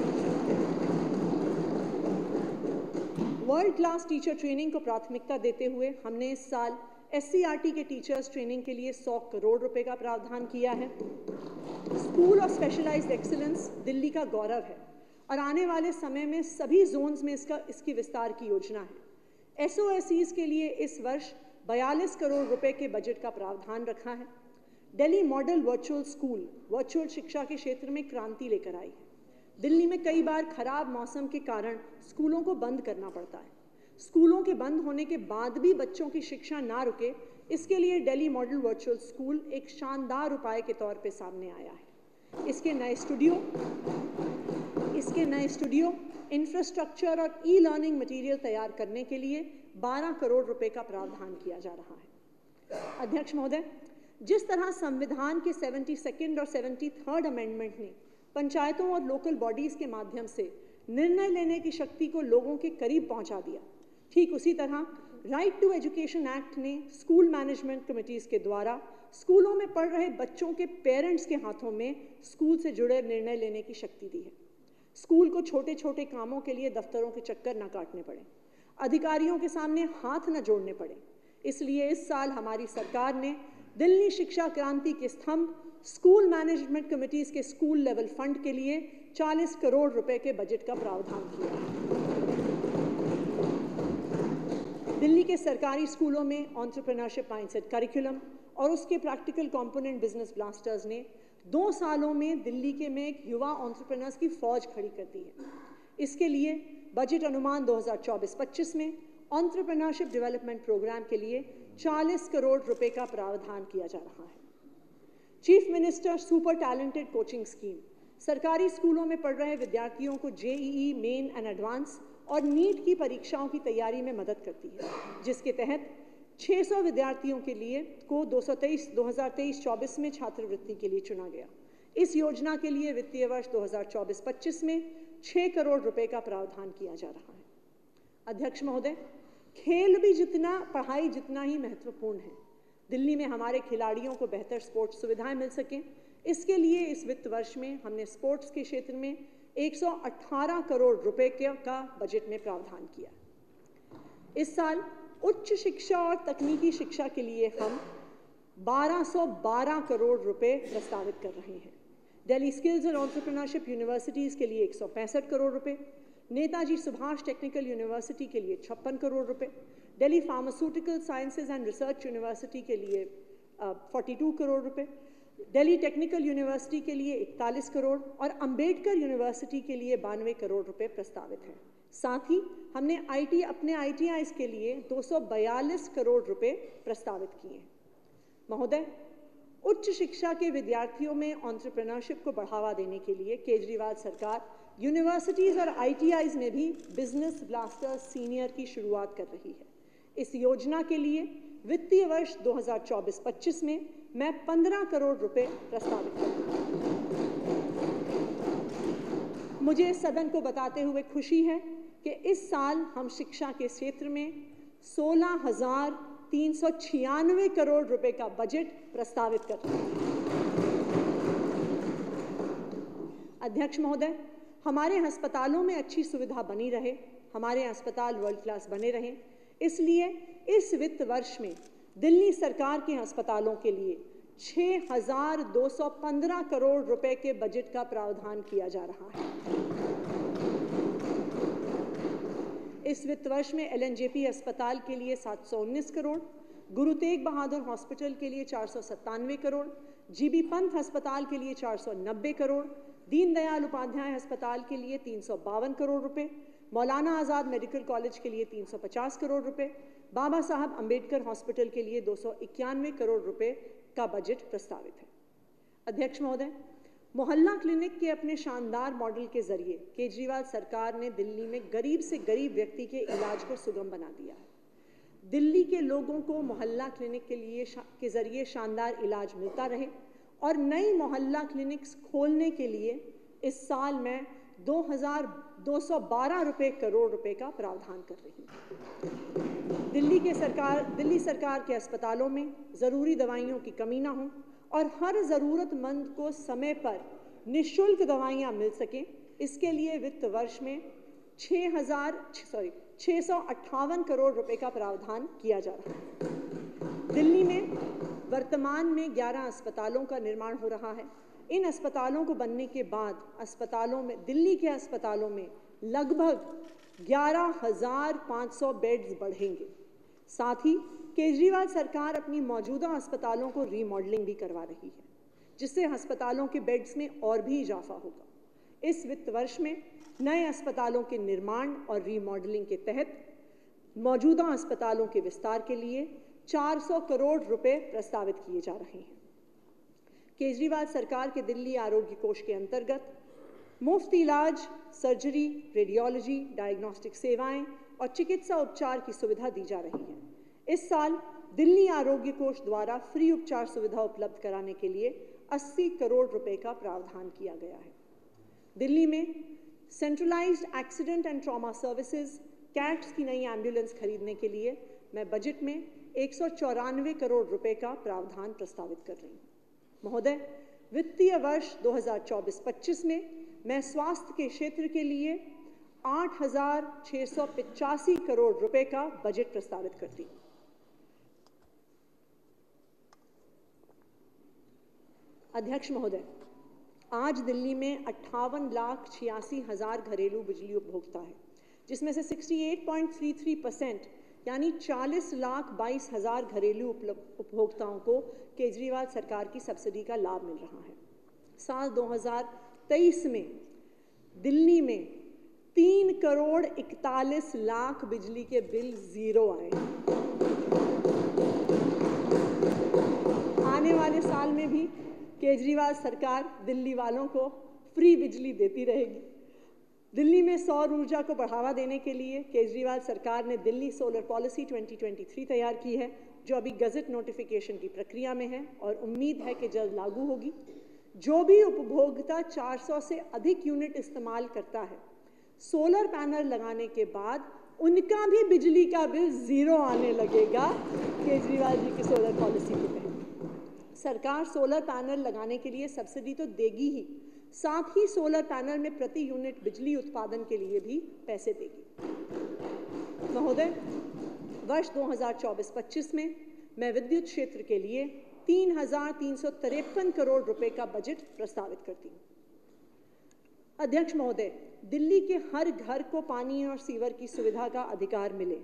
Speaker 1: वर्ल्ड क्लास टीचर ट्रेनिंग को प्राथमिकता देते हुए हमने इस साल SCRT के टीचर्स ट्रेनिंग के लिए 100 करोड़ रुपए का प्रावधान किया है। School of specialised excellence Delhi का गौरव है और आने वाले समय में सभी जोन्स में इसकी विस्तार की योजना है। SOSEs के लिए इस वर्ष 42 करोड़ रुपए के बजट का प्रावधान रखा है। Delhi model virtual school virtual शिक्षा के क्षेत्र में क्रांति लेकर आई है। दिल्ली में कई बार खराब मौसम के कारण स्कूलों को बंद करना पड़ता है। स्कूलों के बंद होने के बाद भी बच्चों की शिक्षा ना रुके, इसके लिए दिल्ली मॉडल वर्चुअल स्कूल एक शानदार उपाय के तौर पे सामने आया है। इसके नए स्टूडियो इंफ्रास्ट्रक्चर और ई-लर्निंग मटेरियल तैयार करने के लिए 12 करोड़ रुपए का प्रावधान किया जा रहा है। अध्यक्ष महोदय, जिस तरह संविधान के 72nd और 73rd अमेंडमेंट ने पंचायतों और लोकल बॉडीज के माध्यम से निर्णय लेने की शक्ति को लोगों के करीब पहुंचा दिया, ठीक उसी तरह राइट टू एजुकेशन एक्ट ने स्कूल मैनेजमेंट कमिटीज के द्वारा स्कूलों में पढ़ रहे बच्चों के पेरेंट्स के हाथों में स्कूल से जुड़े निर्णय लेने की शक्ति दी है। स्कूल को छोटे छोटे कामों के लिए दफ्तरों के चक्कर न काटने पड़े, अधिकारियों के सामने हाथ न जोड़ने पड़े। इसलिए इस साल हमारी सरकार ने दिल्ली शिक्षा क्रांति के स्तंभ स्कूल मैनेजमेंट कमिटीज के स्कूल लेवल फंड के लिए 40 करोड़ रुपए के बजट का प्रावधान किया। दिल्ली के सरकारी स्कूलों में एंटरप्रेन्योरशिप माइंडसेट करिकुलम और उसके प्रैक्टिकल कंपोनेंट बिजनेस ब्लास्टर्स ने 2 सालों में दिल्ली के में एक युवा एंटरप्रेन्योर्स की फौज खड़ी कर दी है। इसके लिए बजट अनुमान 2024-25 में एंटरप्रेन्योरशिप डेवलपमेंट प्रोग्राम के लिए 40 करोड़ रुपए का प्रावधान किया जा रहा है। Chief minister super talented coaching scheme सरकारी स्कूलों में पढ़ रहे विद्यार्थियों को JEE मेन एंड एडवांस और नीट की परीक्षाओं की तैयारी में मदद करती है, जिसके तहत 600 विद्यार्थियों के लिए को 2023-24 में छात्रवृत्ति के लिए चुना गया। इस योजना के लिए वित्तीय वर्ष 2024-25 में 6 करोड़ रुपए का प्रावधान किया जा रहा है। अध्यक्ष महोदय, खेल भी जितना, पढ़ाई जितना ही महत्वपूर्ण है। दिल्ली में हमारे खिलाड़ियों को बेहतर स्पोर्ट्स सुविधाएं मिल सकें, इसके लिए इस वित्त वर्ष में हमने स्पोर्ट्स के क्षेत्र में 118 करोड़ रुपए का बजट में प्रावधान किया। इस साल उच्च शिक्षा और तकनीकी शिक्षा के लिए हम 1212 करोड़ रुपए प्रस्तावित कर रहे हैं। दिल्ली स्किल्स और एंटरप्रेन्योरशिप यूनिवर्सिटीज़ के लिए 165 करोड़ रुपए, नेताजी सुभाष टेक्निकल यूनिवर्सिटी के लिए 56 करोड़ रुपए, Delhi pharmaceutical sciences and research university के लिए 42 करोड़ रुपए, दिल्ली टेक्निकल यूनिवर्सिटी के लिए 41 करोड़ और अंबेडकर यूनिवर्सिटी के लिए 92 करोड़ रुपए प्रस्तावित हैं। साथ ही हमने अपने ITIs के लिए 242 करोड़ रुपए प्रस्तावित किए हैं। महोदय, उच्च शिक्षा के विद्यार्थियों में एंटरप्रेन्योरशिप को बढ़ावा देने के लिए केजरीवाल सरकार यूनिवर्सिटीज़ और ITIs में भी बिजनेस ब्लास्टर्स सीनियर की शुरुआत कर रही है। इस योजना के लिए वित्तीय वर्ष 2024-25 में मैं 15 करोड़ रुपए प्रस्तावित करती हूँ। मुझे सदन को बताते हुए खुशी है कि इस साल हम शिक्षा के क्षेत्र में 16,396 करोड़ रुपए का बजट प्रस्तावित कर रहे हैं। अध्यक्ष महोदय, हमारे अस्पतालों में अच्छी सुविधा बनी रहे, हमारे अस्पताल वर्ल्ड क्लास बने रहें, इसलिए इस वित्त वर्ष में दिल्ली सरकार के अस्पतालों के लिए 6,215 करोड़ रुपए के बजट का प्रावधान किया जा रहा है। इस वित्त वर्ष में LNJP अस्पताल के लिए 719 करोड़, गुरु तेग बहादुर हॉस्पिटल के लिए 497 करोड़, GB पंत अस्पताल के लिए 490 करोड़, दीनदयाल उपाध्याय अस्पताल के लिए 352 करोड़ रुपए, मौलाना आज़ाद मेडिकल कॉलेज के लिए 350 करोड़ रुपए, बाबा साहब अंबेडकर हॉस्पिटल के लिए 291 करोड़ रुपए का बजट प्रस्तावित है। अध्यक्ष महोदय, मोहल्ला क्लिनिक के अपने शानदार मॉडल के जरिए केजरीवाल सरकार ने दिल्ली में गरीब से गरीब व्यक्ति के इलाज को सुगम बना दिया है। दिल्ली के लोगों को मोहल्ला क्लिनिक के जरिए शानदार इलाज मिलता रहे और नई मोहल्ला क्लिनिक्स खोलने के लिए इस साल मैं 2,212 करोड़ रुपए का प्रावधान कर रही हूँ। दिल्ली सरकार के अस्पतालों में ज़रूरी दवाइयों की कमी ना हो और हर ज़रूरतमंद को समय पर निःशुल्क दवाइयाँ मिल सकें, इसके लिए वित्त वर्ष में 658 करोड़ रुपए का प्रावधान किया जा रहा है। दिल्ली में वर्तमान में 11 अस्पतालों का निर्माण हो रहा है। इन अस्पतालों को बनने के बाद दिल्ली के अस्पतालों में लगभग 11,500 बेड्स बढ़ेंगे। साथ ही केजरीवाल सरकार अपनी मौजूदा अस्पतालों को रीमॉडलिंग भी करवा रही है, जिससे अस्पतालों के बेड्स में और भी इजाफा होगा। इस वित्त वर्ष में नए अस्पतालों के निर्माण और रीमॉडलिंग के तहत मौजूदा अस्पतालों के विस्तार के लिए 400 करोड़ रुपए प्रस्तावित किए जा रहे हैं। केजरीवाल सरकार के दिल्ली आरोग्य कोष के अंतर्गत मुफ्त इलाज, सर्जरी, रेडियोलॉजी, डायग्नोस्टिक सेवाएं और चिकित्सा उपचार की सुविधा दी जा रही है। इस साल दिल्ली आरोग्य कोष द्वारा फ्री उपचार सुविधा उपलब्ध कराने के लिए 80 करोड़ रुपए का प्रावधान किया गया है। दिल्ली में centralised accident and trauma services cats की नई एम्बुलेंस खरीदने के लिए मैं बजट में 194 करोड़ रुपए का प्रावधान प्रस्तावित कर रही हूँ। महोदय, वित्तीय वर्ष 2024-25 में मैं स्वास्थ्य के क्षेत्र के लिए 8,685 करोड़ रुपए का बजट प्रस्तावित करती हूँ। अध्यक्ष महोदय, आज दिल्ली में 58,86,000 घरेलू बिजली उपभोक्ता है, जिसमें से 68.33% यानी 40,22,000 घरेलू उपभोक्ताओं को केजरीवाल सरकार की सब्सिडी का लाभ मिल रहा है। साल 2023 में दिल्ली में 3,41,00,000 बिजली के बिल जीरो आए। आने वाले साल में भी केजरीवाल सरकार दिल्ली वालों को फ्री बिजली देती रहेगी। दिल्ली में सौर ऊर्जा को बढ़ावा देने के लिए केजरीवाल सरकार ने दिल्ली सोलर पॉलिसी 2023 तैयार की है, जो अभी गजट नोटिफिकेशन की प्रक्रिया में है और उम्मीद है कि जल्द लागू होगी। जो भी उपभोक्ता 400 से अधिक यूनिट इस्तेमाल करता है, सोलर पैनल लगाने के बाद उनका भी बिजली का बिल जीरो आने लगेगा। केजरीवाल जी की सोलर पॉलिसी के तहत सरकार सोलर पैनल लगाने के लिए सब्सिडी तो देगी ही, साथ ही सोलर पैनल में प्रति यूनिट बिजली उत्पादन के लिए भी पैसे देगी। महोदय, वर्ष 2024-25 में मैं विद्युत क्षेत्र के लिए 3,353 करोड़ रुपए का बजट प्रस्तावित करती हूँ। अध्यक्ष महोदय, दिल्ली के हर घर को पानी और सीवर की सुविधा का अधिकार मिले,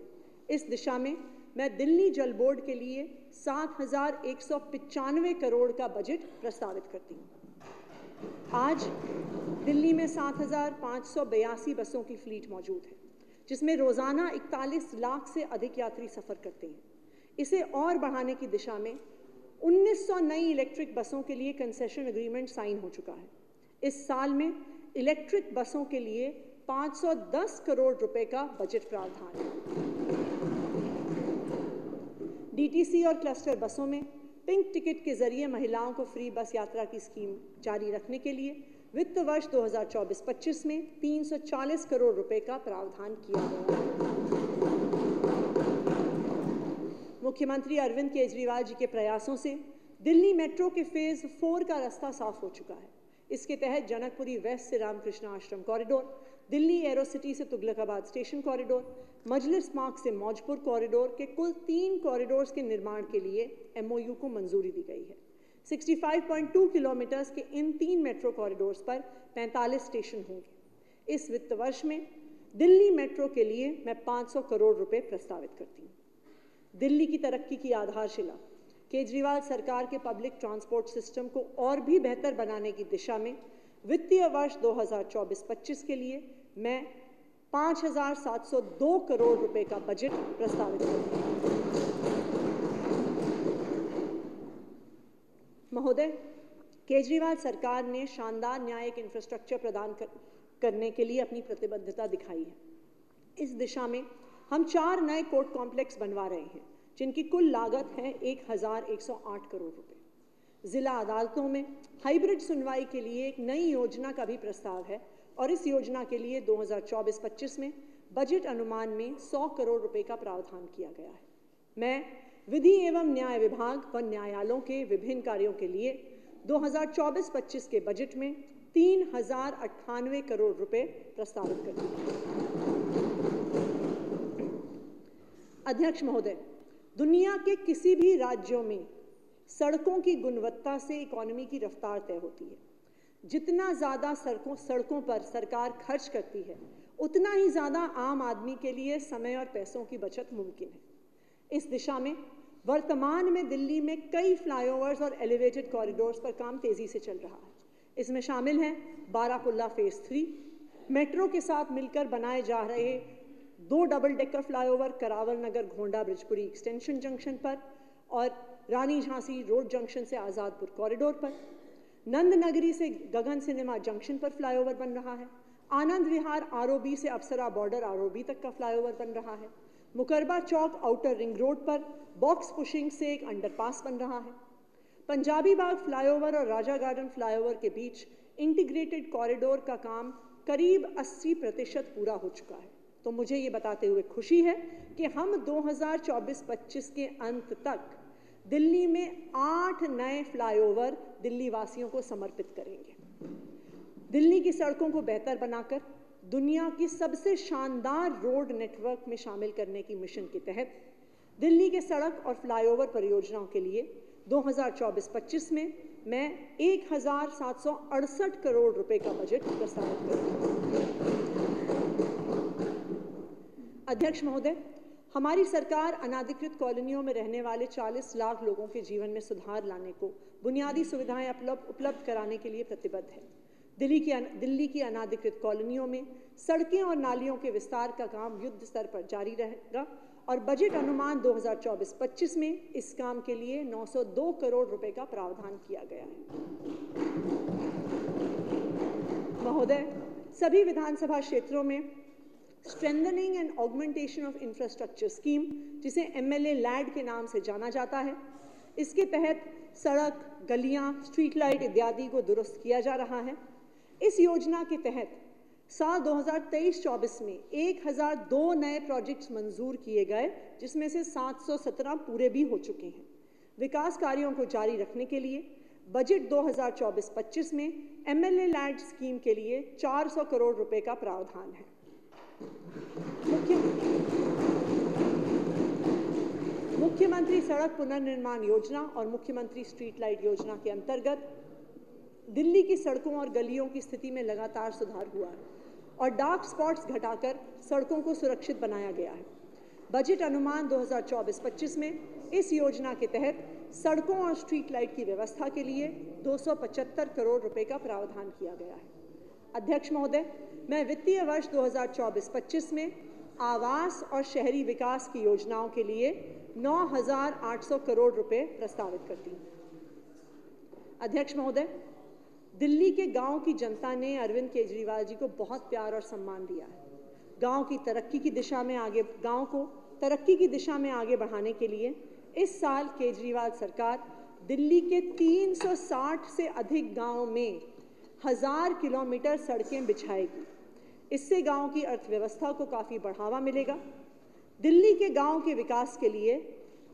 Speaker 1: इस दिशा में मैं दिल्ली जल बोर्ड के लिए 7,195 करोड़ का बजट प्रस्तावित करती हूँ। आज दिल्ली में 7,582 बसों की फ्लीट मौजूद है, जिसमें रोजाना 41 लाख से अधिक यात्री सफर करते हैं। इसे और बढ़ाने की दिशा में 1900 नई इलेक्ट्रिक बसों के लिए कंसेशन एग्रीमेंट साइन हो चुका है। इस साल में इलेक्ट्रिक बसों के लिए 510 करोड़ रुपए का बजट प्रावधान है। डीटीसी और क्लस्टर बसों में पिंक टिकट के जरिए महिलाओं को फ्री बस यात्रा की स्कीम जारी रखने के लिए वित्त वर्ष 2024-25 में 340 करोड़ रुपए का प्रावधान किया गया है। मुख्यमंत्री अरविंद केजरीवाल जी के प्रयासों से दिल्ली मेट्रो के फेज 4 का रास्ता साफ हो चुका है। इसके तहत जनकपुरी वेस्ट से रामकृष्ण आश्रम कॉरिडोर, दिल्ली एरो सिटी से तुगलकाबाद स्टेशन कॉरिडोर, मजलिस मार्ग से मौजपुर कॉरिडोर के कुल 3 कॉरिडोर्स के निर्माण के लिए MOU को मंजूरी दी गई है। 65.2 किलोमीटर्स के इन 3 मेट्रो कॉरिडोर्स पर 45 स्टेशन होंगे। इस वित्त वर्ष में दिल्ली मेट्रो के लिए मैं 500 करोड़ रुपए प्रस्तावित करती हूँ। दिल्ली की तरक्की की आधारशिला केजरीवाल सरकार के पब्लिक ट्रांसपोर्ट सिस्टम को और भी बेहतर बनाने की दिशा में वित्तीय वर्ष 2024-25 के लिए मैं 5,702 करोड़ रुपए का बजट प्रस्तावित करती हूँ। महोदय, केजरीवाल सरकार ने शानदार न्यायिक इंफ्रास्ट्रक्चर प्रदान करने के लिए अपनी प्रतिबद्धता दिखाई है। इस दिशा में हम 4 नए कोर्ट कॉम्प्लेक्स बनवा रहे हैं, जिनकी कुल लागत है 1,108 करोड़ रुपए। जिला अदालतों में हाइब्रिड सुनवाई के लिए एक नई योजना का भी प्रस्ताव है और इस योजना के लिए 2024-25 में बजट अनुमान में 100 करोड़ रुपए का प्रावधान किया गया है। मैं विधि एवं न्याय विभाग व न्यायालयों के विभिन्न कार्यों के लिए 2024-25 के बजट में 3098 करोड़ रुपए प्रस्तावित कर दिए। अध्यक्ष महोदय, दुनिया के किसी भी राज्यों में सड़कों की गुणवत्ता से इकोनॉमी की रफ्तार तय होती है। जितना ज़्यादा सड़कों पर सरकार खर्च करती है, उतना ही ज़्यादा आम आदमी के लिए समय और पैसों की बचत मुमकिन है। इस दिशा में वर्तमान में दिल्ली में कई फ्लाईओवर्स और एलिवेटेड कॉरिडोर्स पर काम तेज़ी से चल रहा है। इसमें शामिल हैं बाराकुल्ला फेज़ 3, मेट्रो के साथ मिलकर बनाए जा रहे 2 डबल डेकर फ्लाईओवर करावल नगर घोंडा ब्रिजपुरी एक्सटेंशन जंक्शन पर और रानी झांसी रोड जंक्शन से आज़ादपुर कॉरिडोर पर। नंद नगरी से गगन सिनेमा जंक्शन पर फ्लाईओवर बन रहा है। आनंद विहार आरओबी से अप्सरा बॉर्डर आरओबी तक का फ्लाईओवर बन रहा है। मुकरबा चौक आउटर रिंग रोड पर बॉक्स पुशिंग से एक अंडरपास बन रहा है। पंजाबी बाग फ्लाईओवर और राजा गार्डन फ्लाईओवर के बीच इंटीग्रेटेड कॉरिडोर का काम करीब 80% पूरा हो चुका है। तो मुझे ये बताते हुए खुशी है कि हम 2024-25 के अंत तक दिल्ली में 8 नए फ्लाईओवर दिल्ली वासियों को समर्पित करेंगे। दिल्ली की सड़कों को बेहतर बनाकर दुनिया की सबसे शानदार रोड नेटवर्क में शामिल करने की मिशन के तहत दिल्ली के सड़क और फ्लाईओवर परियोजनाओं के लिए 2024-25 में मैं 1768 करोड़ रुपए का बजट प्रस्तावित करूंगी। अध्यक्ष महोदय, हमारी सरकार अनाधिकृत कॉलोनियों में रहने वाले 40 लाख लोगों के जीवन में सुधार लाने को बुनियादी सुविधाएं उपलब्ध कराने के लिए प्रतिबद्ध है। दिल्ली की अनाधिकृत कॉलोनियों में सड़कें और नालियों के विस्तार का काम युद्ध स्तर पर जारी रहेगा और बजट अनुमान 2024-25 में इस काम के लिए 902 करोड़ रुपए का प्रावधान किया गया है। महोदय, सभी विधानसभा क्षेत्रों में strengthening and augmentation of infrastructure scheme, जिसे MLA लैड के नाम से जाना जाता है, इसके तहत सड़क, गलियां, स्ट्रीट लाइट इत्यादि को दुरुस्त किया जा रहा है। इस योजना के तहत साल 2023-24 में 1002 नए प्रोजेक्ट्स मंजूर किए गए, जिसमें से 717 पूरे भी हो चुके हैं। विकास कार्यों को जारी रखने के लिए बजट 2024-25 में MLA लैड स्कीम के लिए 400 करोड़ रुपए का प्रावधान है। मुख्यमंत्री सड़क पुनर्निर्माण योजना और मुख्यमंत्री स्ट्रीट लाइट योजना के अंतर्गत दिल्ली की सड़कों और गलियों की स्थिति में लगातार सुधार हुआ है और डार्क स्पॉट्स घटाकर सड़कों को सुरक्षित बनाया गया है। बजट अनुमान 2024-25 में इस योजना के तहत सड़कों और स्ट्रीट लाइट की व्यवस्था के लिए 275 करोड़ रुपए का प्रावधान किया गया है। अध्यक्ष महोदय, मैं वित्तीय वर्ष 2024-25 में आवास और शहरी विकास की योजनाओं के लिए 9,800 करोड़ रुपए प्रस्तावित करती हूँ। अध्यक्ष महोदय, दिल्ली के गांव की जनता ने अरविंद केजरीवाल जी को बहुत प्यार और सम्मान दिया है। गांव को तरक्की की दिशा में आगे बढ़ाने के लिए इस साल केजरीवाल सरकार दिल्ली के 360 से अधिक गाँव में 1000 किलोमीटर सड़कें बिछाएगी। इससे गांव की अर्थव्यवस्था को काफ़ी बढ़ावा मिलेगा। दिल्ली के गांव के विकास के लिए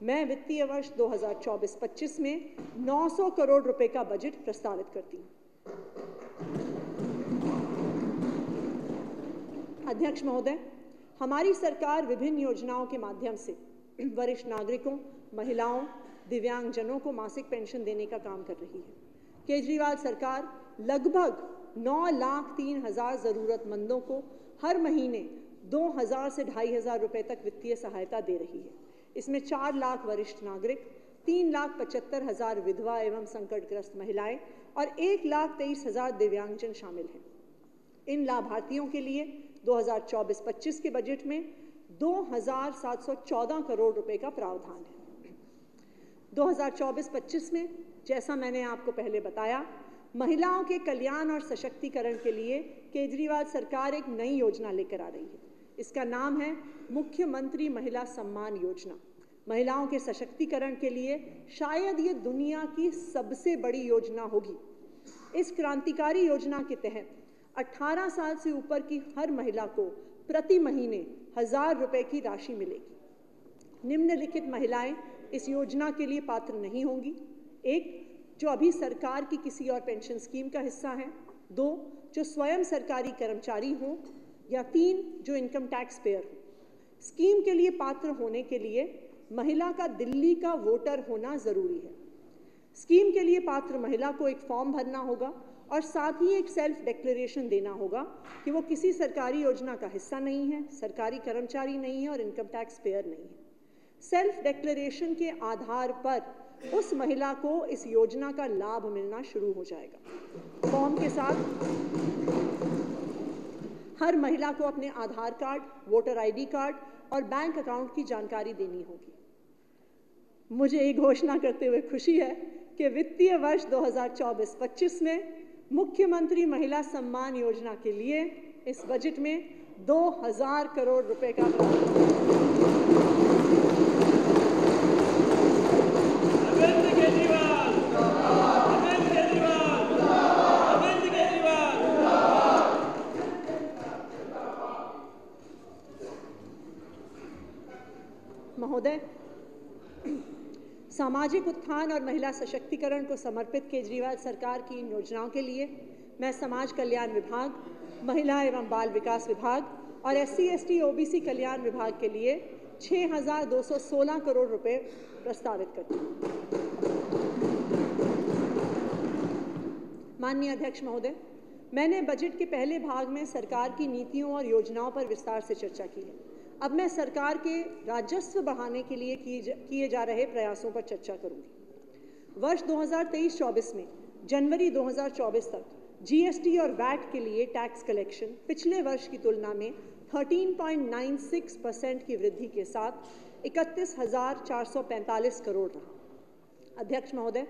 Speaker 1: मैं वित्तीय वर्ष 2024-25 में 900 करोड़ रुपए का बजट प्रस्तावित करती हूँ। अध्यक्ष महोदय, हमारी सरकार विभिन्न योजनाओं के माध्यम से वरिष्ठ नागरिकों, महिलाओं, दिव्यांगजनों को मासिक पेंशन देने का काम कर रही है। केजरीवाल सरकार लगभग 9,03,000 ज़रूरतमंदों को हर महीने 2,000 से 2,500 रुपए तक वित्तीय सहायता दे रही है। इसमें 4 लाख वरिष्ठ नागरिक, 3,75,000 विधवा एवं संकटग्रस्त महिलाएं और 1,23,000 दिव्यांगजन शामिल हैं। इन लाभार्थियों के लिए 2024-25 के बजट में 2,714 करोड़ रुपए का प्रावधान है। 2024-25 में, जैसा मैंने आपको पहले बताया, महिलाओं के कल्याण और सशक्तिकरण के लिए केजरीवाल सरकार एक नई योजना लेकर आ रही है। इसका नाम है मुख्यमंत्री महिला सम्मान योजना। महिलाओं के सशक्तिकरण के लिए शायद ये दुनिया की सबसे बड़ी योजना होगी। इस क्रांतिकारी योजना के तहत 18 साल से ऊपर की हर महिला को प्रति महीने 1,000 रुपए की राशि मिलेगी। निम्नलिखित महिलाएं इस योजना के लिए पात्र नहीं होंगी। 1, जो अभी सरकार की किसी और पेंशन स्कीम का हिस्सा हैं। 2, जो स्वयं सरकारी कर्मचारी हों। या 3, जो इनकम टैक्स पेयर हो। स्कीम के लिए पात्र होने के लिए महिला का दिल्ली का वोटर होना जरूरी है। स्कीम के लिए पात्र महिला को एक फॉर्म भरना होगा और साथ ही एक सेल्फ डिक्लेरेशन देना होगा कि वो किसी सरकारी योजना का हिस्सा नहीं है, सरकारी कर्मचारी नहीं है और इनकम टैक्स पेयर नहीं है। सेल्फ डिक्लेरेशन के आधार पर उस महिला को इस योजना का लाभ मिलना शुरू हो जाएगा। फॉर्म के साथ हर महिला को अपने आधार कार्ड, वोटर आईडी कार्ड और बैंक अकाउंट की जानकारी देनी होगी। मुझे ये घोषणा करते हुए खुशी है कि वित्तीय वर्ष 2024-25 में मुख्यमंत्री महिला सम्मान योजना के लिए इस बजट में 2000 करोड़ रुपए का महोदय, सामाजिक उत्थान और महिला सशक्तिकरण को समर्पित केजरीवाल सरकार की इन योजनाओं के लिए मैं समाज कल्याण विभाग, महिला एवं बाल विकास विभाग और SC, ST, OBC कल्याण विभाग के लिए 6216 करोड़ रुपए प्रस्तावित करती हूँ। माननीय अध्यक्ष महोदय, मैंने बजट के पहले भाग में सरकार की नीतियों और योजनाओं पर विस्तार से चर्चा की है। अब मैं सरकार के राजस्व बढ़ाने के लिए किए जा रहे प्रयासों पर चर्चा करूंगी। वर्ष 2023-24 में जनवरी 2024 तक GST और VAT के लिए टैक्स कलेक्शन पिछले वर्ष की तुलना में 13.96% की वृद्धि के साथ 31,445 करोड़ रहा। अध्यक्ष महोदय,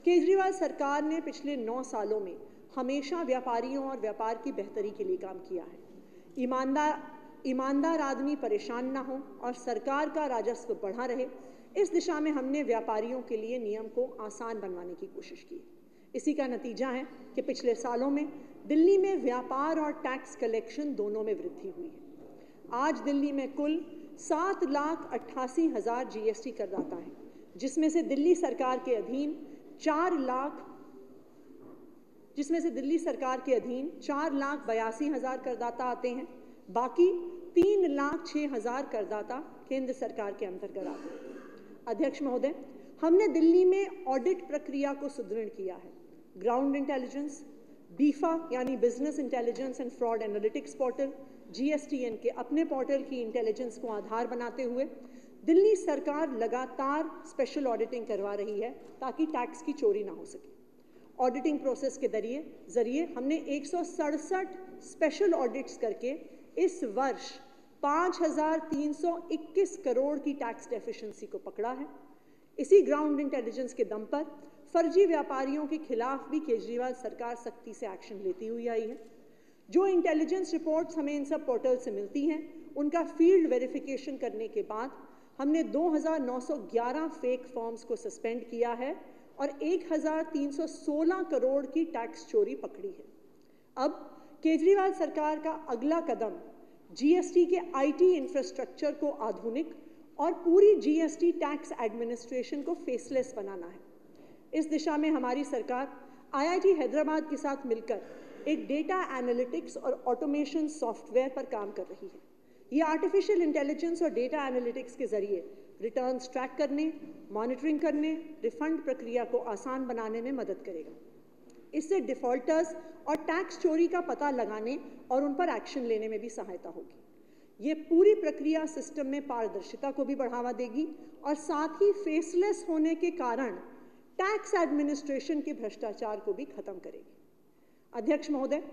Speaker 1: केजरीवाल सरकार ने पिछले 9 सालों में हमेशा व्यापारियों और व्यापार की बेहतरी के लिए काम किया है। ईमानदार आदमी परेशान ना हो और सरकार का राजस्व बढ़ा रहे, इस दिशा में हमने व्यापारियों के लिए नियम को आसान बनवाने की कोशिश की। इसी का नतीजा है कि पिछले सालों में दिल्ली में व्यापार और टैक्स कलेक्शन दोनों में वृद्धि हुई है। आज दिल्ली में कुल 7,88,000 GST करदाता हैं, जिसमें से दिल्ली सरकार के अधीन 4,82,000 करदाता आते हैं। बाकी 3,06,000 करदाता केंद्र सरकार के अंतर्गत आते हैं। अध्यक्ष महोदय, हमने दिल्ली में ऑडिट प्रक्रिया को सुदृढ़ किया है। ग्राउंड इंटेलिजेंस, बीफा यानी business intelligence and fraud analytics portal, GSTN के अपने पोर्टल की इंटेलिजेंस को आधार बनाते हुए दिल्ली सरकार लगातार स्पेशल ऑडिटिंग करवा रही है ताकि टैक्स की चोरी ना हो सके। ऑडिटिंग प्रोसेस के जरिए हमने 167 स्पेशल ऑडिट्स करके इस वर्ष 5,321 करोड़ की टैक्स डेफिशिएंसी को पकड़ा है। इसी ग्राउंड इंटेलिजेंस के दम पर फर्जी व्यापारियों के खिलाफ भी केजरीवाल सरकार सख्ती से एक्शन लेती हुई आई है। जो इंटेलिजेंस रिपोर्ट्स हमें इन सब पोर्टल से मिलती हैं, उनका फील्ड वेरिफिकेशन करने के बाद हमने 2,911 फेक फॉर्म्स को सस्पेंड किया है और 1,316 करोड़ की टैक्स चोरी पकड़ी है। अब केजरीवाल सरकार का अगला कदम GST के IT इंफ्रास्ट्रक्चर को आधुनिक और पूरी GST टैक्स एडमिनिस्ट्रेशन को फेसलेस बनाना है। इस दिशा में हमारी सरकार IIT हैदराबाद के साथ मिलकर एक डेटा एनालिटिक्स और ऑटोमेशन सॉफ्टवेयर पर काम कर रही है। ये आर्टिफिशियल इंटेलिजेंस और डेटा एनालिटिक्स के जरिए रिटर्न्स ट्रैक करने, मॉनिटरिंग करने, रिफंड प्रक्रिया को आसान बनाने में मदद करेगा। इससे डिफॉल्टर्स और टैक्स चोरी का पता लगाने और उन पर एक्शन लेने में भी सहायता होगी। ये पूरी प्रक्रिया सिस्टम में पारदर्शिता को भी बढ़ावा देगी और साथ ही फेसलेस होने के कारण टैक्स एडमिनिस्ट्रेशन के भ्रष्टाचार को भी खत्म करेगी। अध्यक्ष महोदय,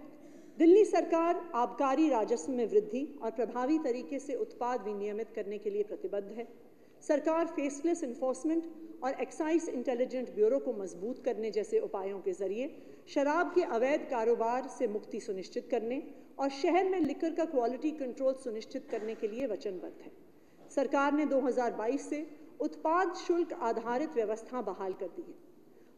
Speaker 1: दिल्ली सरकार आबकारी राजस्व में वृद्धि और प्रभावी तरीके से उत्पाद विनियमित करने के लिए प्रतिबद्ध है। सरकार फेसलेस इन्फोर्समेंट और एक्साइज इंटेलिजेंट ब्यूरो को मजबूत करने जैसे उपायों के जरिए शराब के अवैध कारोबार से मुक्ति सुनिश्चित करने और शहर में लिकर का क्वालिटी कंट्रोल सुनिश्चित करने के लिए वचनबद्ध है। सरकार ने 2022 से उत्पाद शुल्क आधारित व्यवस्था बहाल कर दी है।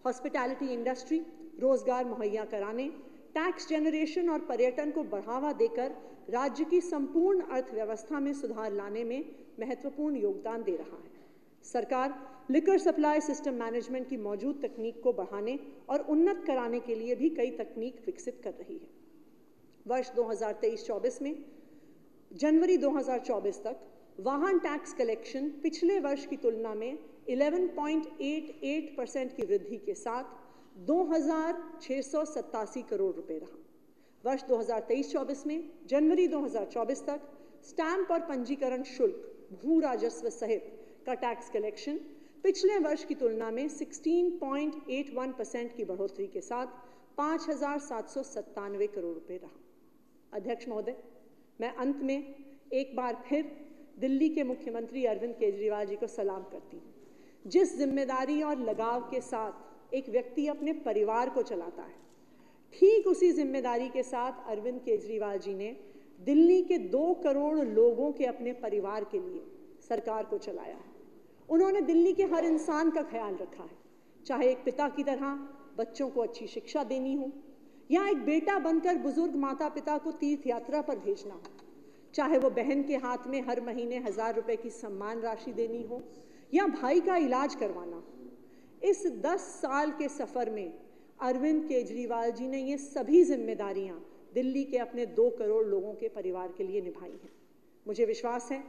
Speaker 1: हॉस्पिटैलिटी इंडस्ट्री, रोजगार मुहैया कराने, टैक्स जनरेशन और पर्यटन को बढ़ावा देकर राज्य की संपूर्ण अर्थव्यवस्था में सुधार लाने में महत्वपूर्ण योगदान दे रहा है। सरकार लिकर सप्लाई सिस्टम मैनेजमेंट की मौजूद तकनीक को बढ़ाने और उन्नत कराने के लिए भी कई तकनीक विकसित कर रही है। वर्ष 2023-24 में जनवरी 2024 तक वाहन टैक्स कलेक्शन पिछले वर्ष की तुलना में 11.88% की वृद्धि के साथ 2,687 करोड़ रुपए रहा। वर्ष 2023-24 में जनवरी 2024 तक स्टैंप और पंजीकरण शुल्क, भू राजस्व सहित का टैक्स कलेक्शन पिछले वर्ष की तुलना में 16.81% की बढ़ोतरी के साथ 5,797 करोड़ रुपए रहा। अध्यक्ष महोदय, मैं अंत में एक बार फिर दिल्ली के मुख्यमंत्री अरविंद केजरीवाल जी को सलाम करती हूँ। जिस जिम्मेदारी और लगाव के साथ एक व्यक्ति अपने परिवार को चलाता है, ठीक उसी जिम्मेदारी के साथ अरविंद केजरीवाल जी ने दिल्ली के 2 करोड़ लोगों के अपने परिवार के लिए सरकार को चलाया है। उन्होंने दिल्ली के हर इंसान का ख्याल रखा है, चाहे एक पिता की तरह बच्चों को अच्छी शिक्षा देनी हो, या एक बेटा बनकर बुजुर्ग माता पिता को तीर्थ यात्रा पर भेजना हो, चाहे वो बहन के हाथ में हर महीने 1,000 रुपए की सम्मान राशि देनी हो, या भाई का इलाज करवाना हो। इस 10 साल के सफर में अरविंद केजरीवाल जी ने ये सभी जिम्मेदारियां दिल्ली के अपने 2 करोड़ लोगों के परिवार के लिए निभाई हैं। मुझे विश्वास है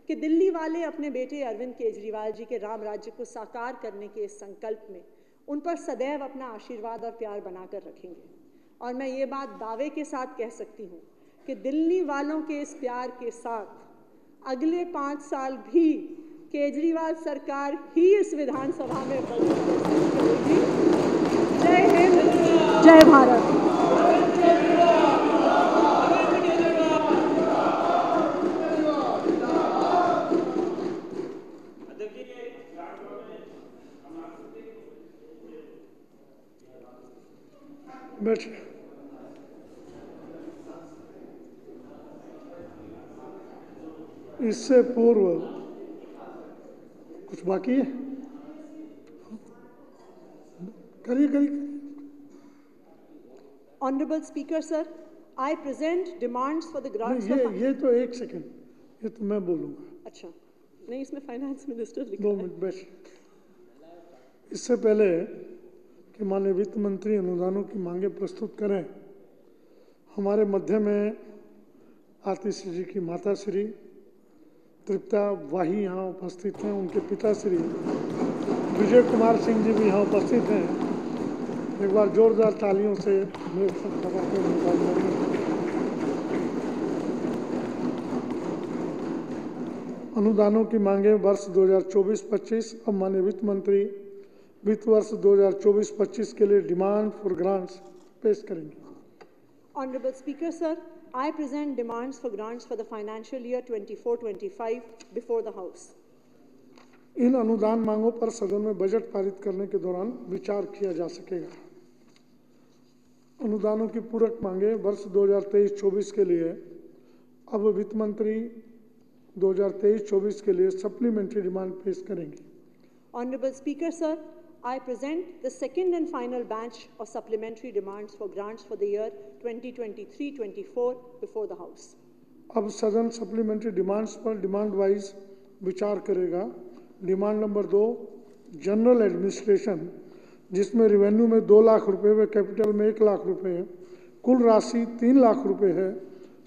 Speaker 1: कि दिल्ली वाले अपने बेटे अरविंद केजरीवाल जी के राम राज्य को साकार करने के इस संकल्प में उन पर सदैव अपना आशीर्वाद और प्यार बनाकर रखेंगे। और मैं ये बात दावे के साथ कह सकती हूँ कि दिल्ली वालों के इस प्यार के साथ अगले 5 साल भी केजरीवाल सरकार ही इस विधानसभा में बढ़ेगी। जय हिंद, जय भारत।
Speaker 2: इससे पूर्व कुछ बाकी है? करिए।
Speaker 1: Honorable Speaker, sir, I present demands for the grants.
Speaker 2: ये तो 1 सेकंड, ये तो मैं बोलूँगा।
Speaker 1: अच्छा, नहीं, इसमें फाइनेंस मिनिस्टर लिखा है।
Speaker 2: 2 मिनट बैठ। इससे पहले कि माननीय वित्त मंत्री अनुदानों की मांगे प्रस्तुत करें, हमारे मध्य में आतिशी जी की माता श्री तृप्ता वाही यहाँ उपस्थित हैं। उनके पिता श्री विजय कुमार सिंह जी भी यहाँ उपस्थित हैं। एक बार जोरदार तालियों से मेरे सब सभा को निकाल। अनुदानों की मांगे वर्ष 2024-25। अब माननीय वित्त मंत्री वित्त वर्ष 2024-25 के लिए डिमांड फॉर ग्रांट्स पेश करेंगे।
Speaker 1: Honorable Speaker, sir, I present demands for grants for the financial year 24-25 before the House.
Speaker 2: इन अनुदान मांगों पर सदन में बजट पारित करने के दौरान विचार किया जा सकेगा। अनुदानों की पूरक मांगे वर्ष 2023-24 के लिए अब वित्त मंत्री 2023-24 के लिए सप्लीमेंट्री डिमांड पेश करेंगे।
Speaker 1: Honorable Speaker, sir, I present the second and final batch of supplementary demands for grants for the year 2023-24 before the House.
Speaker 2: अब सदन सप्लीमेंट्री डिमांड्स पर डिमांड वाइज विचार करेगा। डिमांड नंबर 2 जनरल एडमिनिस्ट्रेशन, जिसमें revenue में 2 लाख रुपए व कैपिटल में 1 लाख रुपए है। कुल राशि 3 लाख रुपए है।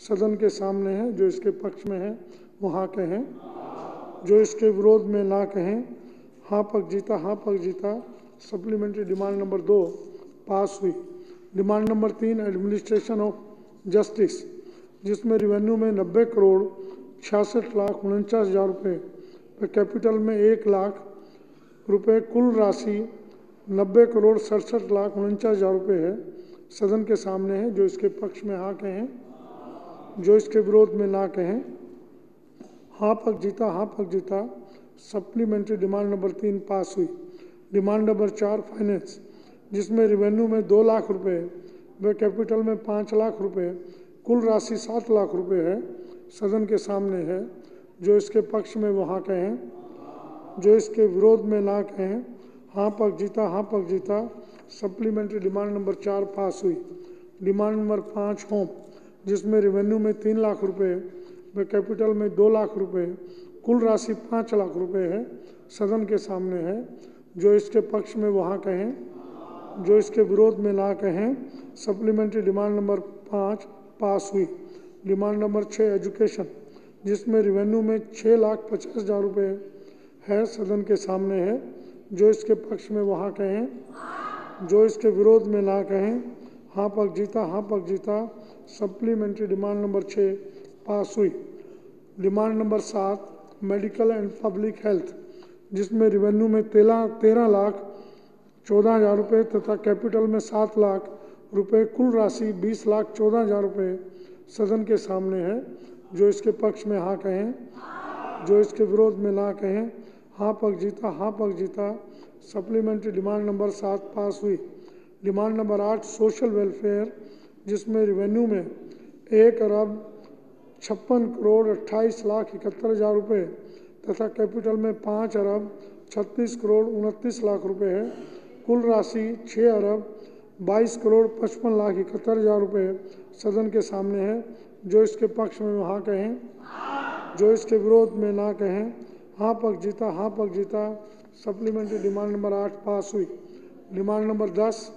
Speaker 2: सदन के सामने है। जो इसके पक्ष में है वो हाँ कहें, जो इसके विरोध में ना कहें। हाँ पक जीता, हाँ पक जीता। सप्लीमेंट्री डिमांड नंबर 2 पास हुई। Demand number 3 administration of justice, जिसमें रेवेन्यू में 90 करोड़ 66,49,000 रुपये व कैपिटल में 1 लाख रुपये, कुल राशि 90 करोड़ 67,49,000 रुपये है। सदन के सामने है। जो इसके पक्ष में हाँ कहें, जो इसके विरोध में ना कहें। हाँ पक जीता, हाँ पक जीता। सप्लीमेंट्री डिमांड नंबर 3 पास हुई। डिमांड नंबर 4 फाइनेंस, जिसमें रेवेन्यू में 2 लाख रुपए व कैपिटल में 5 लाख रुपए, कुल राशि 7 लाख रुपए है। सदन के सामने है। जो इसके पक्ष में वो हाँ कहें, जो इसके विरोध में ना कहें। हाँ पक जीता, हाँ पक जीता। सप्लीमेंट्री डिमांड नंबर 4 पास हुई। डिमांड नंबर 5 होम, जिसमें रेवेन्यू में 3 लाख रुपए व कैपिटल में 2 लाख रुपए, कुल राशि 5 लाख रुपए है। सदन के सामने है। जो इसके पक्ष में वो हाँ कहें, जो इसके विरोध में ना कहें। सप्लीमेंट्री डिमांड नंबर 5 पास हुई। डिमांड नंबर 6 एजुकेशन, जिसमें रेवेन्यू में 6,50,000 रुपये है, सदन के सामने है। जो इसके पक्ष में वो हाँ कहें, जो इसके विरोध में ना कहें। हाँ पक्ष जीता, हाँ पक्ष जीता। सप्लीमेंट्री डिमांड नंबर 6 पास हुई। Demand number 7 medical and public health, जिसमें रेवेन्यू में 13,14,000 रुपये तथा कैपिटल में 7 लाख रुपये, कुल राशि 20,14,000 रुपये सदन के सामने है। जो इसके पक्ष में हाँ कहें, जो इसके विरोध में ना कहें। हाँ पक्ष जीता, हाँ पक्ष जीता। सप्लीमेंट्री डिमांड नंबर 7 पास हुई। डिमांड नंबर 8 सोशल वेलफेयर, जिसमें रेवेन्यू में 1,56,28,71,000 रुपये तथा कैपिटल में 5,36,39,00,000 रुपये है। कुल राशि 6,22,55,71,000 रुपये सदन के सामने है। जो इसके पक्ष में हाँ कहें, जो इसके विरोध में ना कहें। हाँ पक्ष जीता, हाँ पक्ष जीता। सप्लीमेंट्री डिमांड नंबर 8 पास हुई। डिमांड नंबर 10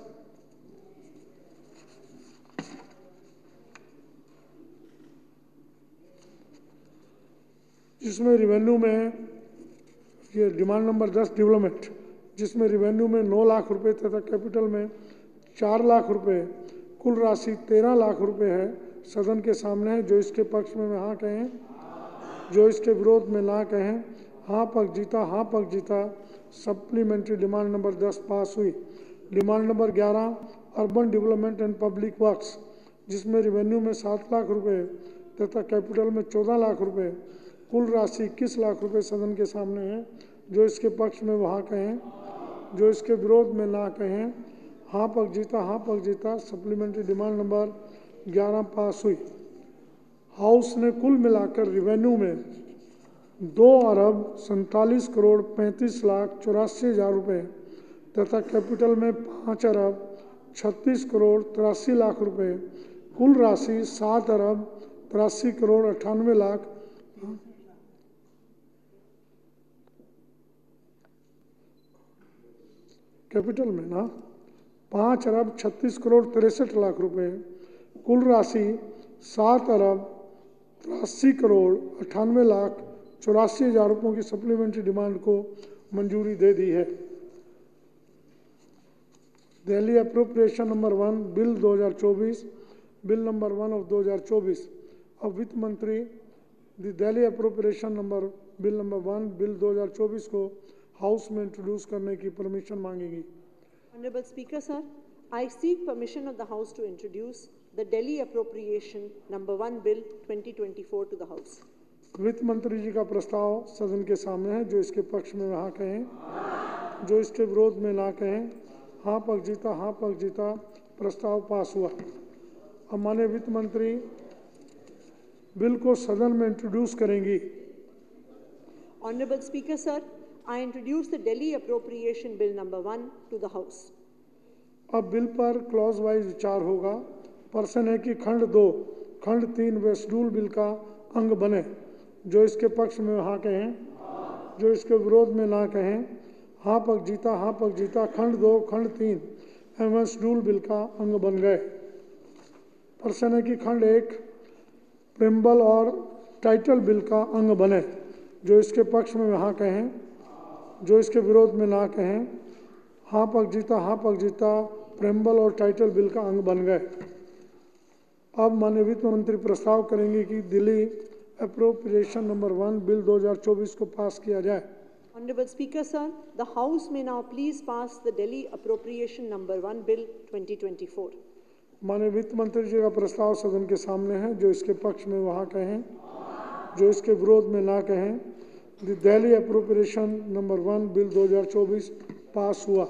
Speaker 2: जिसमें रेवेन्यू में ये डिमांड नंबर 10 डेवलपमेंट, जिसमें रेवेन्यू में 9 लाख रुपए तथा कैपिटल में 4 लाख रुपए, कुल राशि 13 लाख रुपए है, सदन के सामने है। जो इसके पक्ष में हाँ कहें, जो इसके विरोध में ना कहें। हाँ पक्ष जीता, हाँ पक्ष जीता। सप्लीमेंट्री डिमांड नंबर 10 पास हुई। Demand number 11 urban development and public works, जिसमें रेवेन्यू में 7 लाख रुपए तथा कैपिटल में 14 लाख रुपए, कुल राशि 21 लाख रुपए सदन के सामने है। जो इसके पक्ष में वहाँ कहें, जो इसके विरोध में ना कहें। हाँ पक्ष जीता, हाँ पक्ष जीता। सप्लीमेंट्री डिमांड नंबर 11 पास हुई। हाउस ने कुल मिलाकर रेवेन्यू में 2,47,35,84,000 रुपये तथा कैपिटल में 5,36,83,00,000 रुपये, कुल राशि 7,83,98,00,000 कैपिटल में ना 5,36,63,00,000 रुपये, कुल राशि 7,83,98,84,000 रुपयों की सप्लीमेंट्री डिमांड को मंजूरी दे दी है। Delhi appropriation number 1 bill 2024, bill number 1 of 2024। अब वित्त मंत्री Delhi appropriation number bill number 1 bill 2024 को हाउस में इंट्रोड्यूस करने की permission मांगेगी।
Speaker 1: Honorable Speaker, sir, I seek permission of the House to introduce the Delhi Appropriation number 1 Bill 2024 to the House.
Speaker 2: वित्त मंत्री जी का प्रस्ताव सदन के सामने है। जो इसके पक्ष में हाँ कहें, जो इसके विरोध में ना कहें। हाँ पक्ष जीता, हाँ पक्ष जीता। प्रस्ताव पास हुआ। अब माननीय वित्त मंत्री बिल को सदन में इंट्रोड्यूस करेंगी।
Speaker 1: Honorable Speaker, sir, I introduce the Delhi Appropriation Bill number 1 to the House.
Speaker 2: अब बिल पर क्लॉज वाइज विचार होगा। पर्सन है कि खंड 2, खंड 3 व शेड्यूल बिल का अंग बने। जो इसके पक्ष में हाँ कहें, जो इसके विरोध में ना कहें। हाँ पक्ष जीता, हाँ पक्ष जीता। खंड 2, खंड 3 एवं शेड्यूल बिल का अंग बन गए। पर्सन है कि खंड 1 प्रेम्बल और टाइटल बिल का अंग बने। जो इसके पक्ष में हाँ कहें, जो इसके विरोध में ना कहें। हाँ पक्ष जीता, हाँ पक्ष जीता। प्रेम्बल और टाइटल बिल का अंग बन गए। अब माननीय वित्त मंत्री प्रस्ताव करेंगे कि दिल्ली अप्रोप्रिएशन नंबर 1 बिल 2024 को पास किया जाए।
Speaker 1: Honorable Speaker, sir, the House may now please pass the Delhi Appropriation number 1 Bill 2024.
Speaker 2: माननीय वित्त मंत्री जी का प्रस्ताव सदन के सामने है। जो इसके पक्ष में वहाँ कहें, जो इसके विरोध में ना कहें। दिल्ली अप्रोप्रिएशन नंबर 1 बिल 2024 पास हुआ।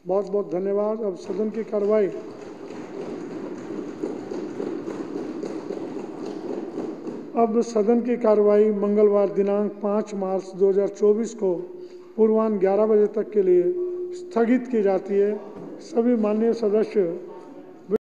Speaker 2: बहुत बहुत धन्यवाद। अब सदन की कार्रवाई मंगलवार दिनांक 5 मार्च 2024 को पूर्वाह्न 11 बजे तक के लिए स्थगित की जाती है। सभी माननीय सदस्य